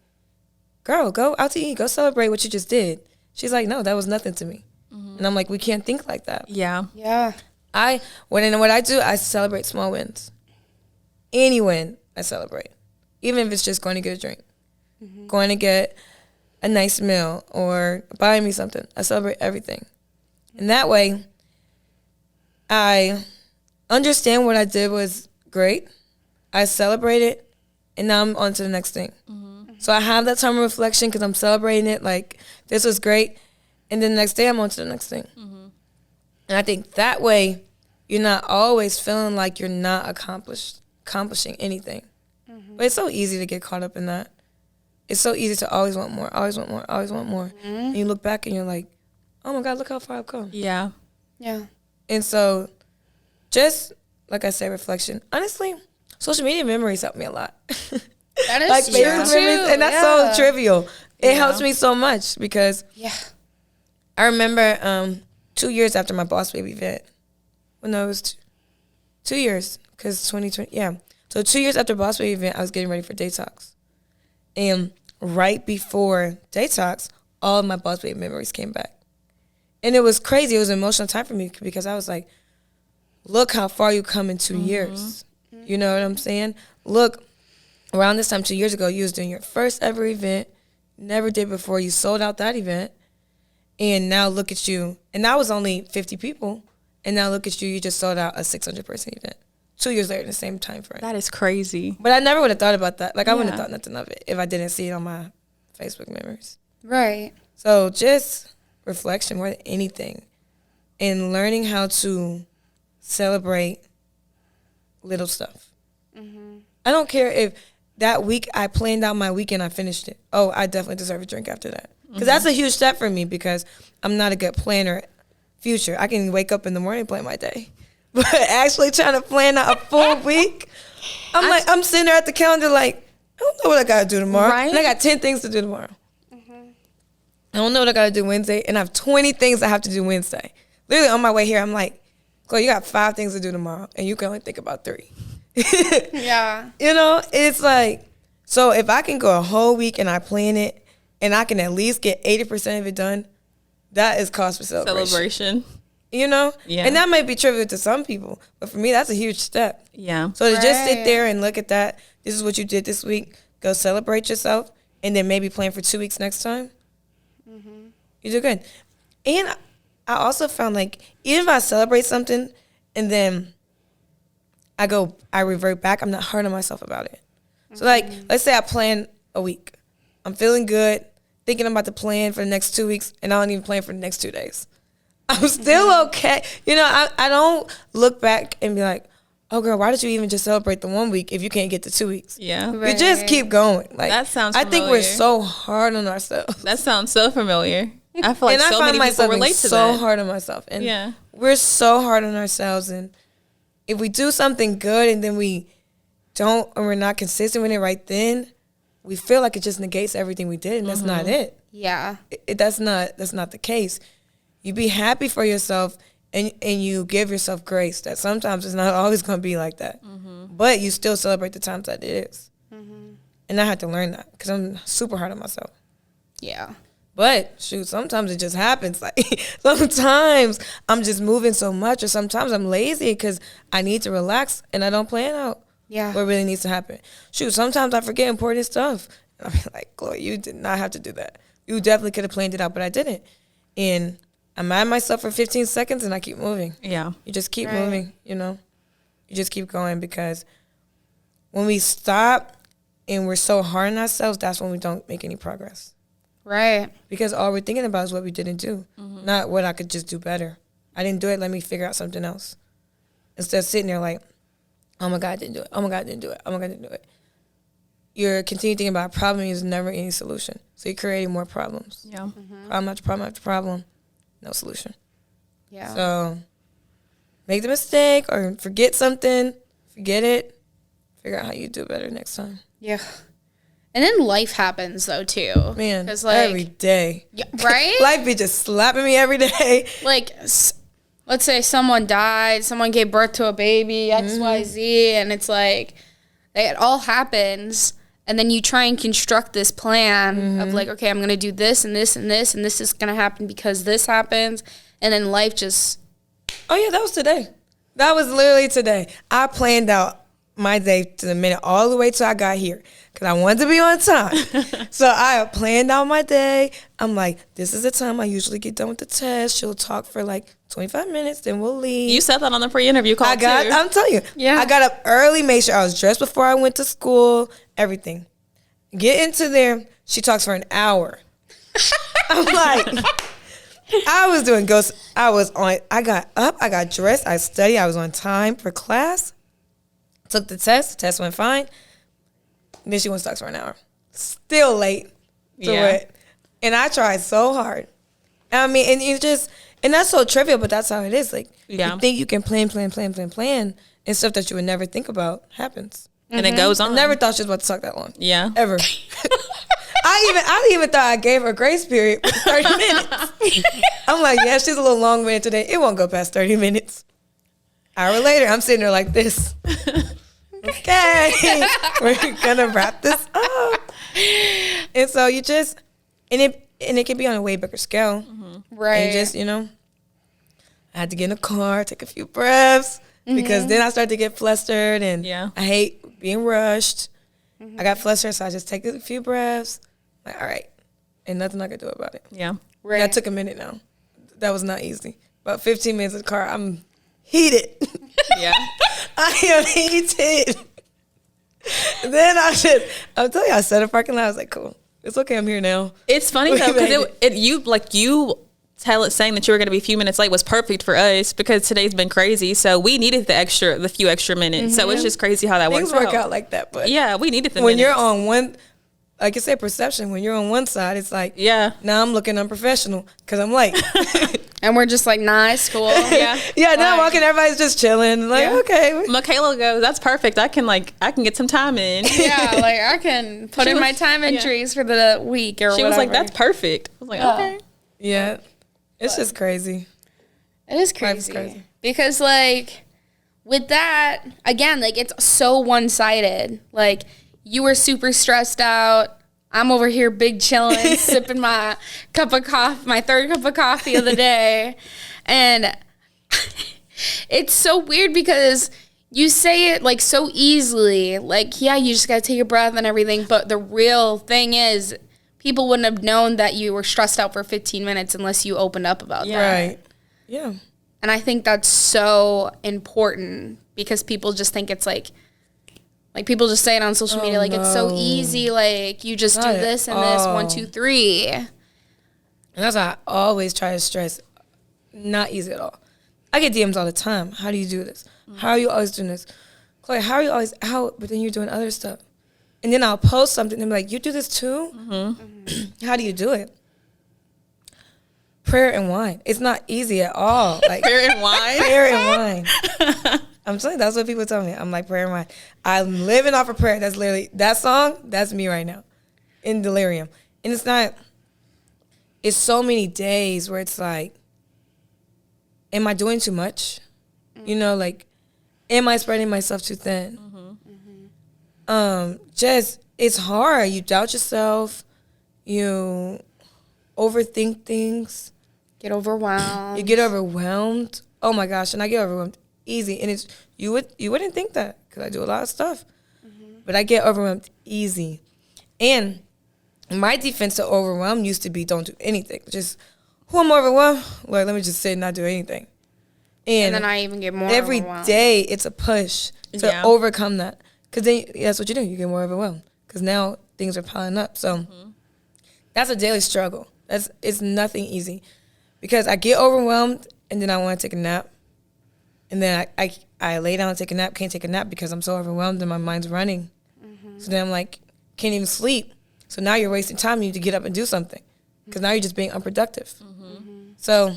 S2: girl, go out to eat. Go celebrate what you just did. She's like, no, that was nothing to me. Mm-hmm. And I'm like, we can't think like that.
S3: Yeah.
S1: Yeah.
S2: What I do, I celebrate small wins. Any win, I celebrate. Even if it's just going to get a drink, going to get a nice meal, or buying me something. I celebrate everything. And that way, I understand what I did was great. I celebrate it, and now I'm on to the next thing. Mm-hmm. So I have that time of reflection because I'm celebrating it, like, this was great. And then the next day, I'm on to the next thing. Mm-hmm. And I think that way, you're not always feeling like you're not accomplishing anything. Mm-hmm. But it's so easy to get caught up in that. It's so easy to always want more. Mm-hmm. And you look back and you're like, oh my God, look how far I've come.
S3: Yeah.
S1: Yeah.
S2: And so just, like I said, reflection. Honestly, social media memories help me a lot.
S1: That is
S2: like
S1: true.
S2: memories, and that's so trivial. It helps me so much because I remember 2 years after my Boss Baby event. Well, no, it was 2 years, because 2020, yeah. So 2 years after Boss Baby event, I was getting ready for detox. And right before detox, all of my Boss Baby memories came back. And it was crazy. It was an emotional time for me because I was like, look how far you come in 2 years. You know what I'm saying? Look, around this time 2 years ago, you was doing your first ever event. Never did before. You sold out that event. And now look at you. And that was only 50 people. And now look at you. You just sold out a 600-person event. 2 years later in the same time frame.
S3: That is crazy.
S2: But I never would have thought about that. Like, I wouldn't have thought nothing of it if I didn't see it on my Facebook memories.
S1: Right.
S2: So just reflection more than anything. And learning how to celebrate little stuff. Mm-hmm. I don't care if that week I planned out my weekend, I finished it. Oh, I definitely deserve a drink after that. Because that's a huge step for me, because I'm not a good planner future. I can wake up in the morning and plan my day. But actually trying to plan out a full week, I'm sitting there at the calendar like, I don't know what I got to do tomorrow.
S3: Right?
S2: And I got 10 things to do tomorrow. Mm-hmm. I don't know what I got to do Wednesday, and I have 20 things I have to do Wednesday. Literally on my way here, I'm like, Chloe, you got 5 things to do tomorrow, and you can only think about 3.
S1: Yeah.
S2: You know, it's like, so if I can go a whole week and I plan it, and I can at least get 80% of it done, that is cause for celebration. You know?
S3: Yeah.
S2: And that might be trivial to some people, but for me, that's a huge step.
S3: Yeah.
S2: So to just sit there and look at that, this is what you did this week, go celebrate yourself, and then maybe plan for 2 weeks next time. Mm-hmm. You do good. And I also found, like, even if I celebrate something and then I revert back, I'm not hard on myself about it. So, like, let's say I plan a week. I'm feeling good, thinking I'm about to plan for the next 2 weeks, and I don't even plan for the next 2 days. I'm still okay. You know, I don't look back and be like, oh, girl, why did you even just celebrate the 1 week if you can't get to 2 weeks?
S3: Yeah.
S2: We just keep going. Like,
S3: That sounds
S2: I think we're so hard on ourselves.
S3: That sounds so familiar. I feel like so many people relate to
S2: so
S3: that.
S2: hard on myself. And we're so hard on ourselves. And if we do something good and then we don't, or we're not consistent with it right then, we feel like it just negates everything we did, and that's not it.
S1: Yeah.
S2: That's not the case. You be happy for yourself, and you give yourself grace that sometimes it's not always going to be like that. But you still celebrate the times that it is. And I had to learn that because I'm super hard on myself.
S1: Yeah.
S2: But, shoot, sometimes it just happens. Like, sometimes I'm just moving so much, or sometimes I'm lazy because I need to relax and I don't plan out what really needs to happen. Shoot, sometimes I forget important stuff. I'm like, Chloe, you did not have to do that. You definitely could have planned it out, but I didn't. And I'm mad at myself for 15 seconds and I keep moving.
S3: Yeah.
S2: You just keep moving, you know. You just keep going, because when we stop and we're so hard on ourselves, that's when we don't make any progress.
S1: Right.
S2: Because all we're thinking about is what we didn't do, not what I could just do better. I didn't do it, let me figure out something else. Instead of sitting there like, oh my God, I didn't do it. Oh my God, I didn't do it. Oh my God, I didn't do it. You're continuing thinking about a problem is never any solution. So you're creating more problems.
S3: Yeah.
S2: Problem after problem after problem, no solution.
S1: Yeah.
S2: So make the mistake or forget something, forget it, figure out how you do it better next time.
S1: Yeah. And then life happens, though, too.
S2: Man,
S1: like,
S2: every day.
S1: Yeah, right?
S2: Life be just slapping me every day.
S1: Like, let's say someone died, someone gave birth to a baby, X, Y, Z, and it's like, it all happens, and then you try and construct this plan of like, okay, I'm going to do this and this and this, and this is going to happen because this happens, and then life just...
S2: Oh, yeah, that was today. That was literally today. I planned out my day to the minute all the way till I got here because I wanted to be on time. So I planned out my day. I'm like, this is the time I usually get done with the test. She'll talk for like 25 minutes, then we'll leave.
S3: You said that on the pre-interview call, too.
S2: I'm telling you.
S1: Yeah.
S2: I got up early, made sure I was dressed before I went to school, everything. Get into there. She talks for an hour. I'm like... I was doing ghosts. I got up, I got dressed, I studied, I was on time for class. Took the test went fine. Then she wants to talk for an hour. Still late to it. And I tried so hard. I mean, and that's so trivial, but that's how it is. Like, you think you can plan, and stuff that you would never think about happens.
S3: And it goes on.
S2: I never thought she was about to talk that long.
S3: Yeah.
S2: Ever. I even thought I gave her a grace period for 30 minutes. I'm like, yeah, she's a little long-winded today. It won't go past 30 minutes. Hour later, I'm sitting there like this. Okay, we're gonna wrap this up. And so you just, and it can be on a way bigger scale.
S1: Right.
S2: And just, I had to get in a car, take a few breaths, because then I started to get flustered, and I hate being rushed. I got flustered, so I just take a few breaths. Like, all right, ain't nothing I can do about it.
S3: Yeah.
S2: Right. That took a minute now. That was not easy. About 15 minutes in the car, I'm heated.
S3: Yeah.
S2: I am heated. Then I'm telling you, I set a parking lot. I was like, cool. It's okay. I'm here now.
S3: It's funny, though, because you tell it saying that you were going to be a few minutes late was perfect for us because today's been crazy. So we needed the few extra minutes. So it's just crazy how that
S2: Things work out like that. But
S3: yeah, we needed the
S2: when
S3: minutes.
S2: you're on one, like I said, perception, when you're on one side, it's like, now I'm looking unprofessional because I'm late.
S1: And we're just like, nice, cool.
S3: Yeah.
S2: Yeah, now I'm walking, everybody's just chilling. Like, okay.
S3: Michaela goes, that's perfect. I can get some time in.
S1: Yeah, like I can put in my time entries for the week or whatever.
S3: She was like, that's perfect. I was like, okay.
S2: Yeah. It's just crazy.
S1: It is crazy. Because like with that, again, like it's so one-sided. Like you were super stressed out. I'm over here big chilling, sipping my cup of coffee, my third cup of coffee of the day. And it's so weird because you say it like so easily. Like, yeah, you just got to take a breath and everything. But the real thing is people wouldn't have known that you were stressed out for 15 minutes unless you opened up about that.
S2: Right. Yeah.
S1: And I think that's so important because people just think it's like people just say it on social media, like it's so easy, like you just do this and this, 1, 2, 3.
S2: And that's why I always try to stress, not easy at all. I get DMs all the time. How do you do this? How are you always doing this? Chloe, how are you always out, but then you're doing other stuff? And then I'll post something and be like, you do this too? How do you do it? Prayer and wine. It's not easy at all. Like
S3: Prayer and wine?
S2: Prayer and wine. I'm telling you, that's what people tell me. I'm like, prayer and wine. I'm living off of prayer. That's literally, that song, that's me right now. In delirium. And it's so many days where it's like, am I doing too much? You know, like, am I spreading myself too thin? It's hard. You doubt yourself. You overthink things.
S1: Get overwhelmed.
S2: You get overwhelmed. Oh my gosh, and I get overwhelmed easy. And it's you wouldn't think that because I do a lot of stuff, but I get overwhelmed easy. And my defense to overwhelm used to be don't do anything. Just who I'm overwhelmed, Lord, let me just sit and not do anything.
S1: And then I even get more
S2: every
S1: overwhelmed.
S2: day it's a push to overcome that. Because then that's what you do. You get more overwhelmed. Because now things are piling up. So that's a daily struggle. It's nothing easy. Because I get overwhelmed and then I want to take a nap. And then I lay down and take a nap, can't take a nap because I'm so overwhelmed and my mind's running. So then I'm like, can't even sleep. So now you're wasting time. You need to get up and do something. Because now you're just being unproductive. So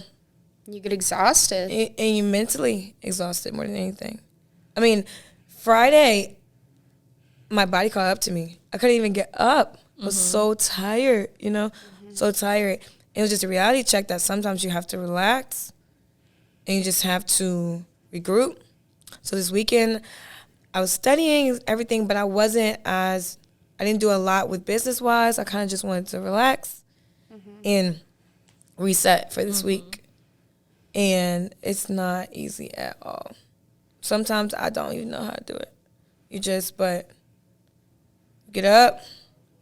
S1: you get exhausted.
S2: And you're mentally exhausted more than anything. I mean, Friday, my body caught up to me. I couldn't even get up. I was so tired, you know, so tired. It was just a reality check that sometimes you have to relax and you just have to regroup. So this weekend, I was studying everything, but I didn't do a lot with business-wise. I kind of just wanted to relax and reset for this week. And it's not easy at all. Sometimes I don't even know how to do it. But get up,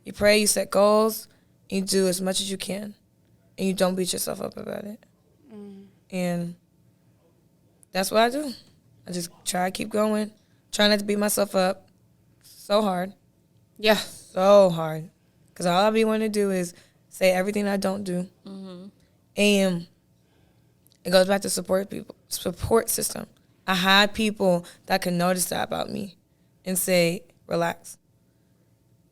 S2: you pray, you set goals, and you do as much as you can. And you don't beat yourself up about it. And that's what I do. I just try to keep going, try not to beat myself up. So hard.
S1: Yeah.
S2: So hard. Because all I be wanting to do is say everything I don't do. And it goes back to support system. I had people that can notice that about me and say, relax.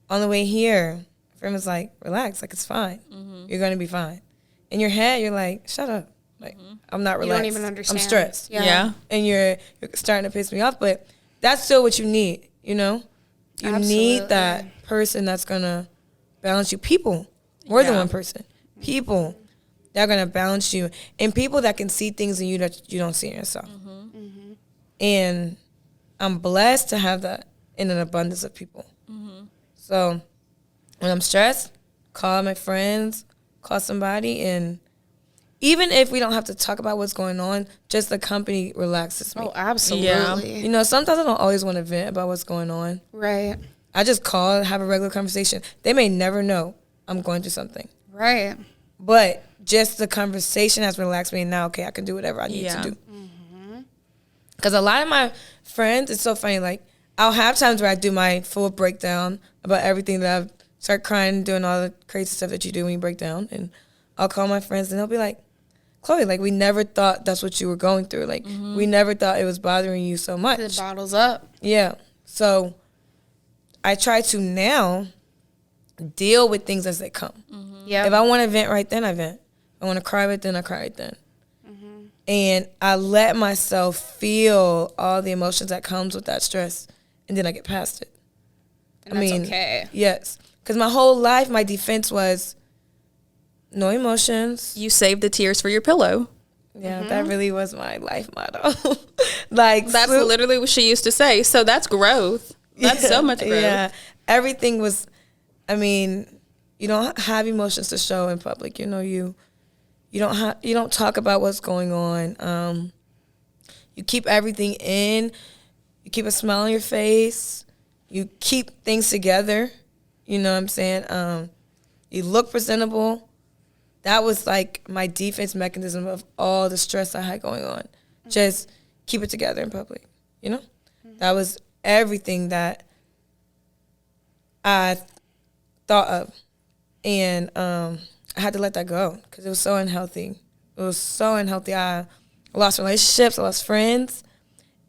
S2: On the way here, a friend was like, relax, like it's fine. You're going to be fine. In your head, you're like, shut up. Like, I'm not relaxed.
S1: You don't even understand.
S2: I'm stressed.
S3: Yeah.
S2: And you're starting to piss me off, but that's still what you need, you know? You need that person that's going to balance you. People, more than one person. People that are going to balance you. And people that can see things in you that you don't see in yourself. And I'm blessed to have that in an abundance of people. So when I'm stressed, call my friends, call somebody, and even if we don't have to talk about what's going on, just the company relaxes me.
S1: Oh, absolutely.
S2: You know, sometimes I don't always want to vent about what's going on.
S1: Right.
S2: I just call, have a regular conversation. They may never know I'm going through something.
S1: Right.
S2: But just the conversation has relaxed me, and now, okay, I can do whatever I need to do. Because a lot of my friends, it's so funny, like, I'll have times where I do my full breakdown about everything that I've start crying, doing all the crazy stuff that you do when you break down. And I'll call my friends, and they'll be like, Chloe, like, we never thought that's what you were going through. Like, we never thought it was bothering you so much.
S1: It bottles up.
S2: Yeah. So I try to now deal with things as they come.
S1: Yeah.
S2: If I want to vent right then, I vent. If I want to cry right then, I cry right then. And I let myself feel all the emotions that comes with that stress, and then I get past it.
S1: And that's okay.
S2: Yes. Because my whole life, my defense was no emotions.
S3: You saved the tears for your pillow.
S2: Yeah, that really was my life motto. Like,
S3: that's literally what she used to say. So that's growth. That's so much growth. Yeah.
S2: Everything was, I mean, you don't have emotions to show in public. You know, you don't talk about what's going on. You keep everything in. You keep a smile on your face. You keep things together. You know what I'm saying? You look presentable. That was like my defense mechanism of all the stress I had going on. Just keep it together in public, you know? That was everything that I thought of. And I had to let that go because it was so unhealthy. It was so unhealthy. I lost relationships. I lost friends.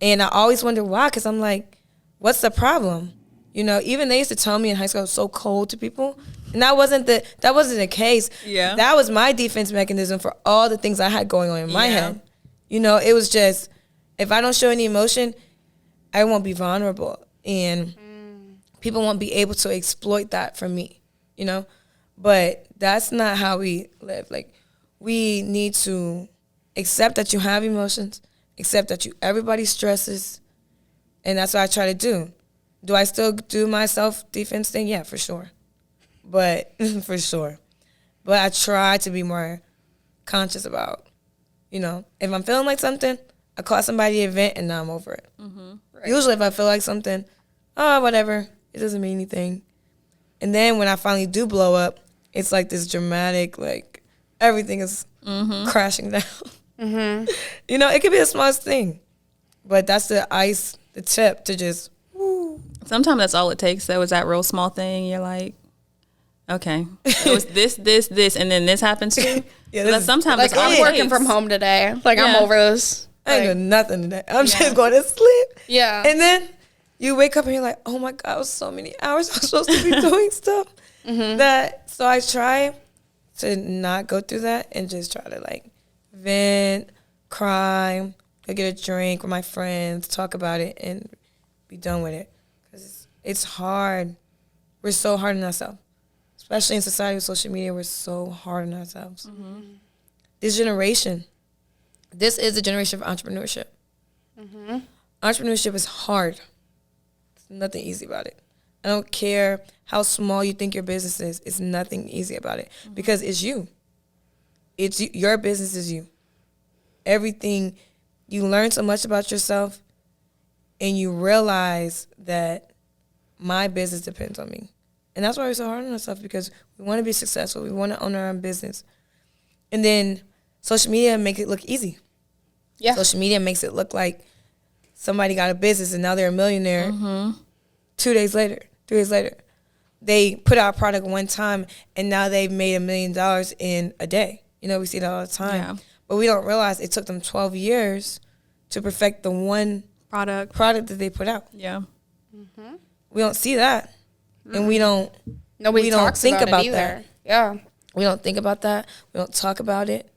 S2: And I always wondered why, because I'm like, what's the problem? You know, even they used to tell me in high school I was so cold to people. And that wasn't the case.
S3: Yeah.
S2: That was my defense mechanism for all the things I had going on in my head. You know, it was just, if I don't show any emotion, I won't be vulnerable. And people won't be able to exploit that from me, you know? But that's not how we live. Like, we need to accept that you have emotions, accept that everybody stresses, and that's what I try to do. Do I still do my self-defense thing? Yeah, for sure. But, for sure. But I try to be more conscious about, you know, if I'm feeling like something, I call somebody an event and now I'm over it. Right. Usually if I feel like something, whatever, it doesn't mean anything. And then when I finally do blow up, it's like this dramatic, like, everything is crashing down. You know, it could be the smallest thing. But that's the tip to just, woo.
S3: Sometimes that's all it takes, though, is that real small thing. You're like, okay, it was this, and then this happens too.
S2: Yeah,
S3: sometimes
S1: like,
S3: it's all
S1: I'm
S3: it
S1: working
S3: takes.
S1: from home today. Like, I'm over this.
S2: I ain't doing nothing today. I'm just going to sleep.
S1: Yeah.
S2: And then you wake up and you're like, oh my God, it was so many hours I was supposed to be doing stuff. So I try to not go through that and just try to like vent, cry, go get a drink with my friends, talk about it, and be done with it. Because it's hard. We're so hard on ourselves. Especially in society with social media, we're so hard on ourselves. This generation, this is the generation of entrepreneurship. Entrepreneurship is hard. There's nothing easy about it. I don't care how small you think your business is. It's nothing easy about it because it's you. It's you. Your business is you. Everything, you learn so much about yourself and you realize that my business depends on me. And that's why we're so hard on ourselves, because we want to be successful. We want to own our own business. And then social media makes it look easy. Yeah. Social media makes it look like somebody got a business and now they're a millionaire 2 days later, 3 days later. They put out a product one time and now they've made $1 million in a day. You know, we see that all the time. Yeah. But we don't realize it took them 12 years to perfect the one product that they put out. Yeah. We don't see that. And we don't think about that. Yeah. We don't think about that. We don't talk about it.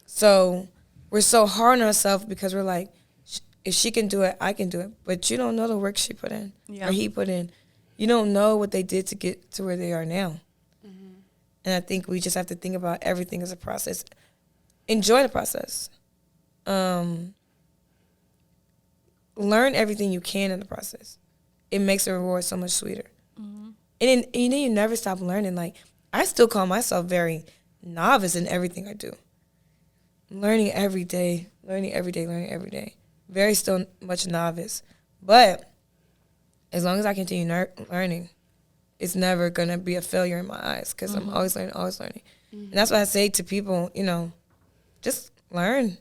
S2: So we're so hard on ourselves because we're like, if she can do it, I can do it. But you don't know the work she put in or he put in. You don't know what they did to get to where they are now. And I think we just have to think about everything as a process. Enjoy the process. Learn everything you can in the process. It makes the reward so much sweeter. And then you never stop learning. Like, I still call myself very novice in everything I do. Learning every day. Very still much novice. But as long as I continue learning, it's never going to be a failure in my eyes because I'm always learning. And that's what I say to people, you know, just learn.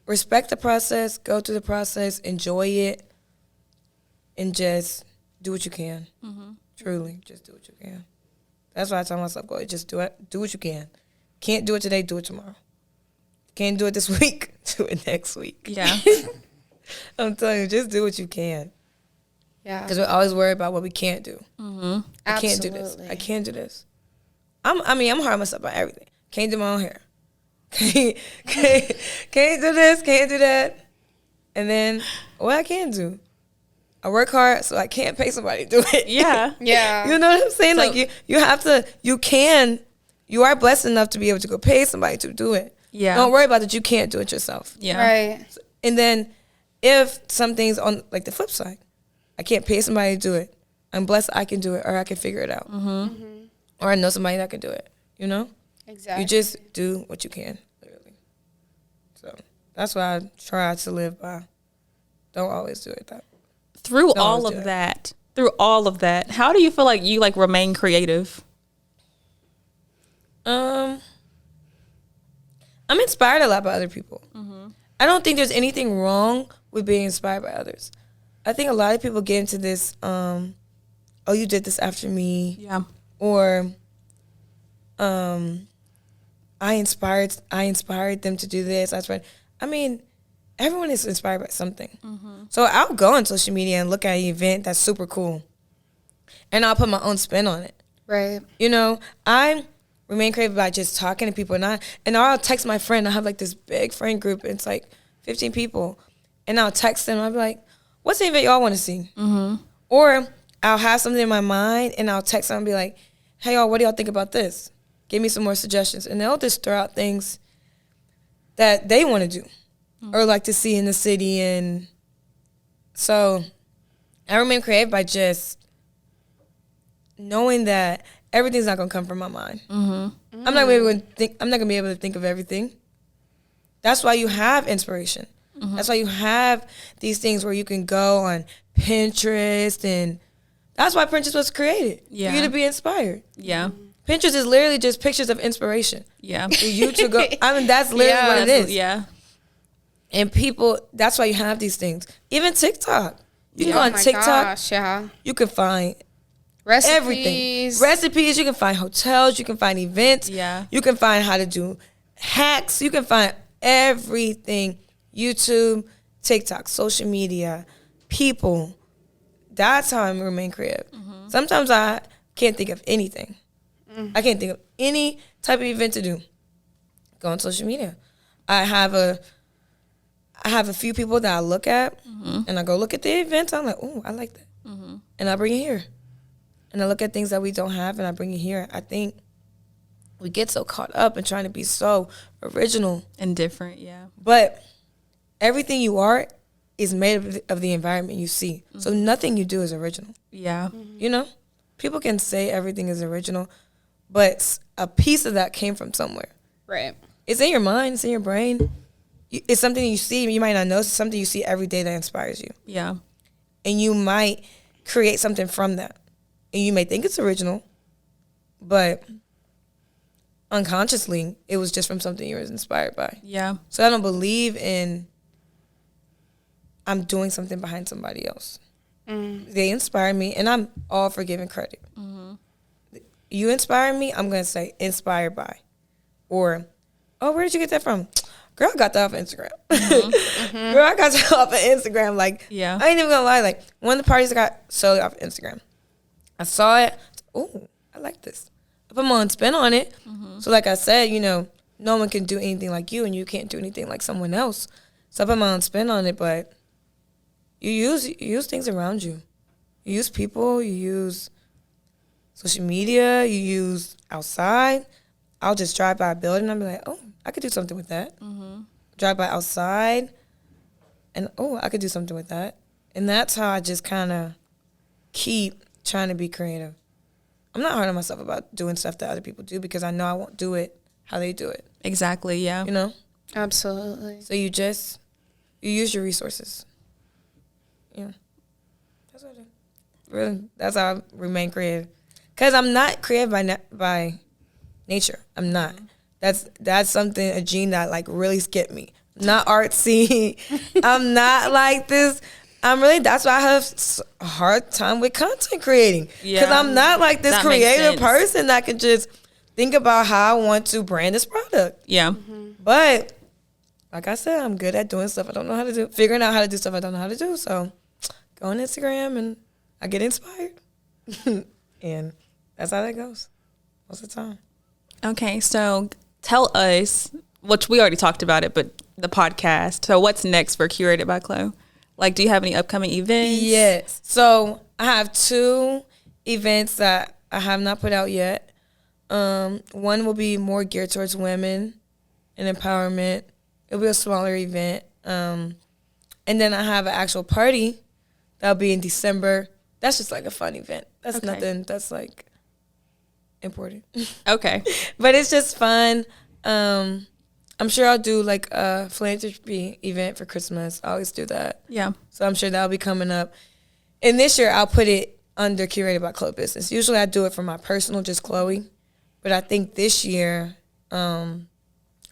S2: Respect the process, go through the process, enjoy it, and just do what you can. Truly, just do what you can. That's why I tell myself, go, just do it. Do what you can. Can't do it today, do it tomorrow. Can't do it this week, do it next week. Yeah. I'm telling you, just do what you can. Yeah. Because we're always worried about what we can't do. I can't do this. I can't do this. I'm hard on myself about everything. Can't do my own hair. Can't do this, can't do that. And then what I can do, I work hard, so I can't pay somebody to do it. Yeah. Yeah. You know what I'm saying? So, like, you are blessed enough to be able to go pay somebody to do it. Yeah. Don't worry about that you can't do it yourself. Yeah. Right. And then if something's on, like, the flip side, I can't pay somebody to do it, I'm blessed I can do it, or I can figure it out. Or I know somebody that can do it, you know? Exactly. You just do what you can, literally. So that's what I try to live by. Don't always do it that way.
S3: Through all of that, how do you feel like you, like, remain creative?
S2: I'm inspired a lot by other people. I don't think there's anything wrong with being inspired by others. I think a lot of people get into this, oh, you did this after me.
S3: Yeah.
S2: Or I inspired them to do this. I mean, everyone is inspired by something. So I'll go on social media and look at an event that's super cool. And I'll put my own spin on it.
S1: Right.
S2: You know, I remain creative by just talking to people. And I'll text my friend. I have like this big friend group. It's like 15 people. And I'll text them. I'll be like, what's the event y'all want to see? Or I'll have something in my mind and I'll text them and be like, hey, y'all, what do y'all think about this? Give me some more suggestions. And they'll just throw out things that they want to do or like to see in the city. And so I remain creative by just knowing that everything's not gonna come from my mind. I'm not gonna be able to think of everything. That's why you have inspiration. That's why you have these things where you can go on Pinterest, and that's why Pinterest was created for you to be inspired.
S3: Yeah.
S2: Pinterest is literally just pictures of inspiration.
S3: Yeah.
S2: For you to go. I mean, that's literally what it is.
S3: Yeah.
S2: And people, that's why you have these things. Even TikTok. You can go
S1: Oh
S2: on
S1: my
S2: TikTok.
S1: gosh, yeah.
S2: You can find
S1: Recipes.
S2: everything. Recipes. You can find hotels. You can find events.
S3: Yeah.
S2: You can find how to do hacks. You can find everything. YouTube, TikTok, social media, people. That's how I remain creative. Sometimes I can't think of anything. I can't think of any type of event to do. Go on social media. I have a few people that I look at, and I go look at the events. I'm like, oh, I like that. And I bring it here. And I look at things that we don't have, and I bring it here. I think we get so caught up in trying to be so original.
S3: And different, yeah.
S2: But everything you are is made of the environment you see. So nothing you do is original.
S3: Yeah.
S2: You know? People can say everything is original, but a piece of that came from somewhere.
S1: Right.
S2: It's in your mind. It's in your brain. It's something you see. You might not know. It's something you see every day that inspires you.
S3: Yeah.
S2: And you might create something from that. And you may think it's original, but unconsciously, it was just from something you were inspired by.
S3: Yeah.
S2: So I don't believe in I'm doing something behind somebody else. They inspire me, and I'm all for giving credit. You inspire me, I'm going to say inspired by. Or, oh, where did you get that from? Girl, I got that off of Instagram. Girl, I got that off of Instagram. Like,
S3: Yeah.
S2: I ain't even going to lie. Like, one of the parties I got solely off of Instagram. I saw it. Oh, I like this. I put my own spin on it. So like I said, you know, no one can do anything like you, and you can't do anything like someone else. So I put my own spin on it, but you use things around you. You use people, you use social media, you use outside. I'll just drive by a building and I'll be like, oh, I could do something with that. Drive by outside and, oh, I could do something with that. And that's how I just kind of keep trying to be creative. I'm not hard on myself about doing stuff that other people do because I know I won't do it how they do it.
S3: Exactly, yeah.
S2: You know?
S1: Absolutely.
S2: So you use your resources. Yeah. That's what I do. Really, that's how I remain creative. Because I'm not creative by nature. I'm not. That's something, a gene that like really skipped me. Not artsy. I'm not like this. That's why I have a hard time with content creating. Because I'm not like this
S3: That makes
S2: creative
S3: sense.
S2: person that can just think about how I want to brand this product.
S3: Yeah.
S2: But like I said, I'm good at doing stuff I don't know how to do, figuring out how to do stuff I don't know how to do. So go on Instagram and I get inspired. And that's how that goes most of the time.
S3: Okay, so tell us, which we already talked about it, but the podcast. So what's next for Curated by Chlo? Like, do you have any upcoming events?
S2: Yes. So I have 2 events that I have not put out yet. One will be more geared towards women and empowerment. It'll be a smaller event. And then I have an actual party that'll be in December. That's just like a fun event. That's
S3: Okay.
S2: nothing that's like important.
S3: Okay.
S2: But it's just fun. I'm sure I'll do like a philanthropy event for Christmas. I always do that.
S3: Yeah.
S2: So I'm sure that'll be coming up. And this year I'll put it under Curated by Chlo business. Usually I do it for my personal, just Chloe. But I think this year, I'm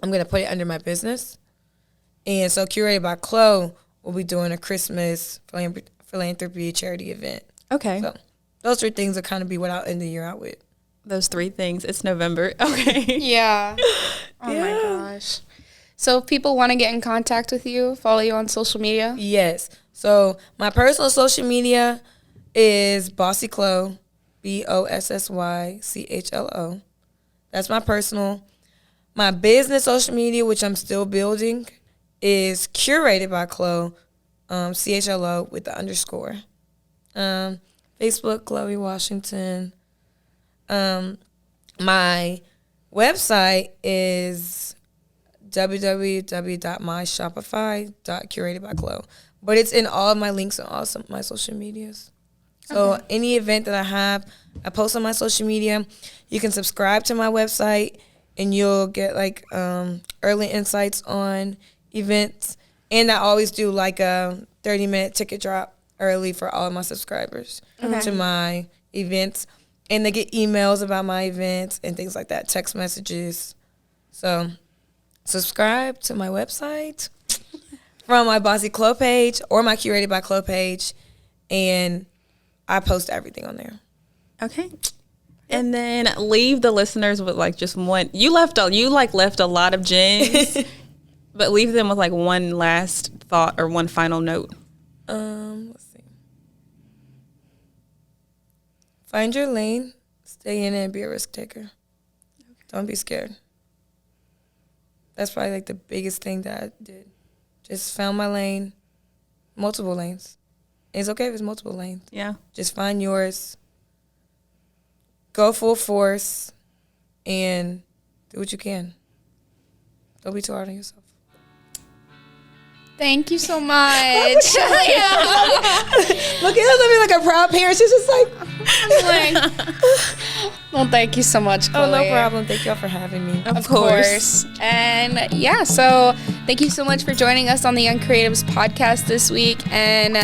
S2: going to put it under my business. And so CuratedbyChlo will be doing a Christmas philanthropy charity event.
S3: Okay.
S2: So those 3 things will kind of be what I'll end the year out with.
S3: Those 3 things. It's November. Okay.
S1: Yeah. Oh my gosh. So if people want to get in contact with you, follow you on social media?
S2: Yes. So my personal social media is BossyChlo, BOSSYCHLO. That's my personal. My business social media, which I'm still building, is CuratedbyChlo, CHLO with the underscore. Facebook, Chloe Washington. My website is www.myshopify.curatedbychlo. But it's in all of my links on all my social medias. So any event that I have, I post on my social media. You can subscribe to my website, and you'll get like early insights on events. And I always do like a 30-minute ticket drop early for all of my subscribers to my events. And they get emails about my events and things like that, text messages. So subscribe to my website from my BossyChlo page or my CuratedbyChlo page, and I post everything on there.
S3: Okay. And then leave the listeners with like just one. You left a lot of gems, but leave them with like one last thought or one final note.
S2: Let's see. Find your lane, stay in it, and be a risk taker. Don't be scared. That's probably like the biggest thing that I did. Just found my lane, multiple lanes. It's okay if it's multiple lanes.
S3: Yeah.
S2: Just find yours. Go full force and do what you can. Don't be too hard on yourself.
S1: Thank you so much.
S2: Look at us, like a proud parent. She's just like,
S1: well, thank you so much, Chloe.
S2: oh, no problem. Thank y'all for having me.
S1: Of course. And yeah, so thank you so much for joining us on the Young Creatives podcast this week. And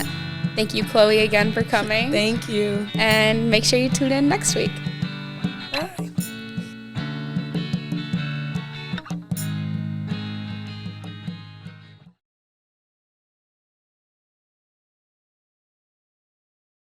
S1: thank you, Chloe, again for coming.
S2: Thank you.
S1: And make sure you tune in next week.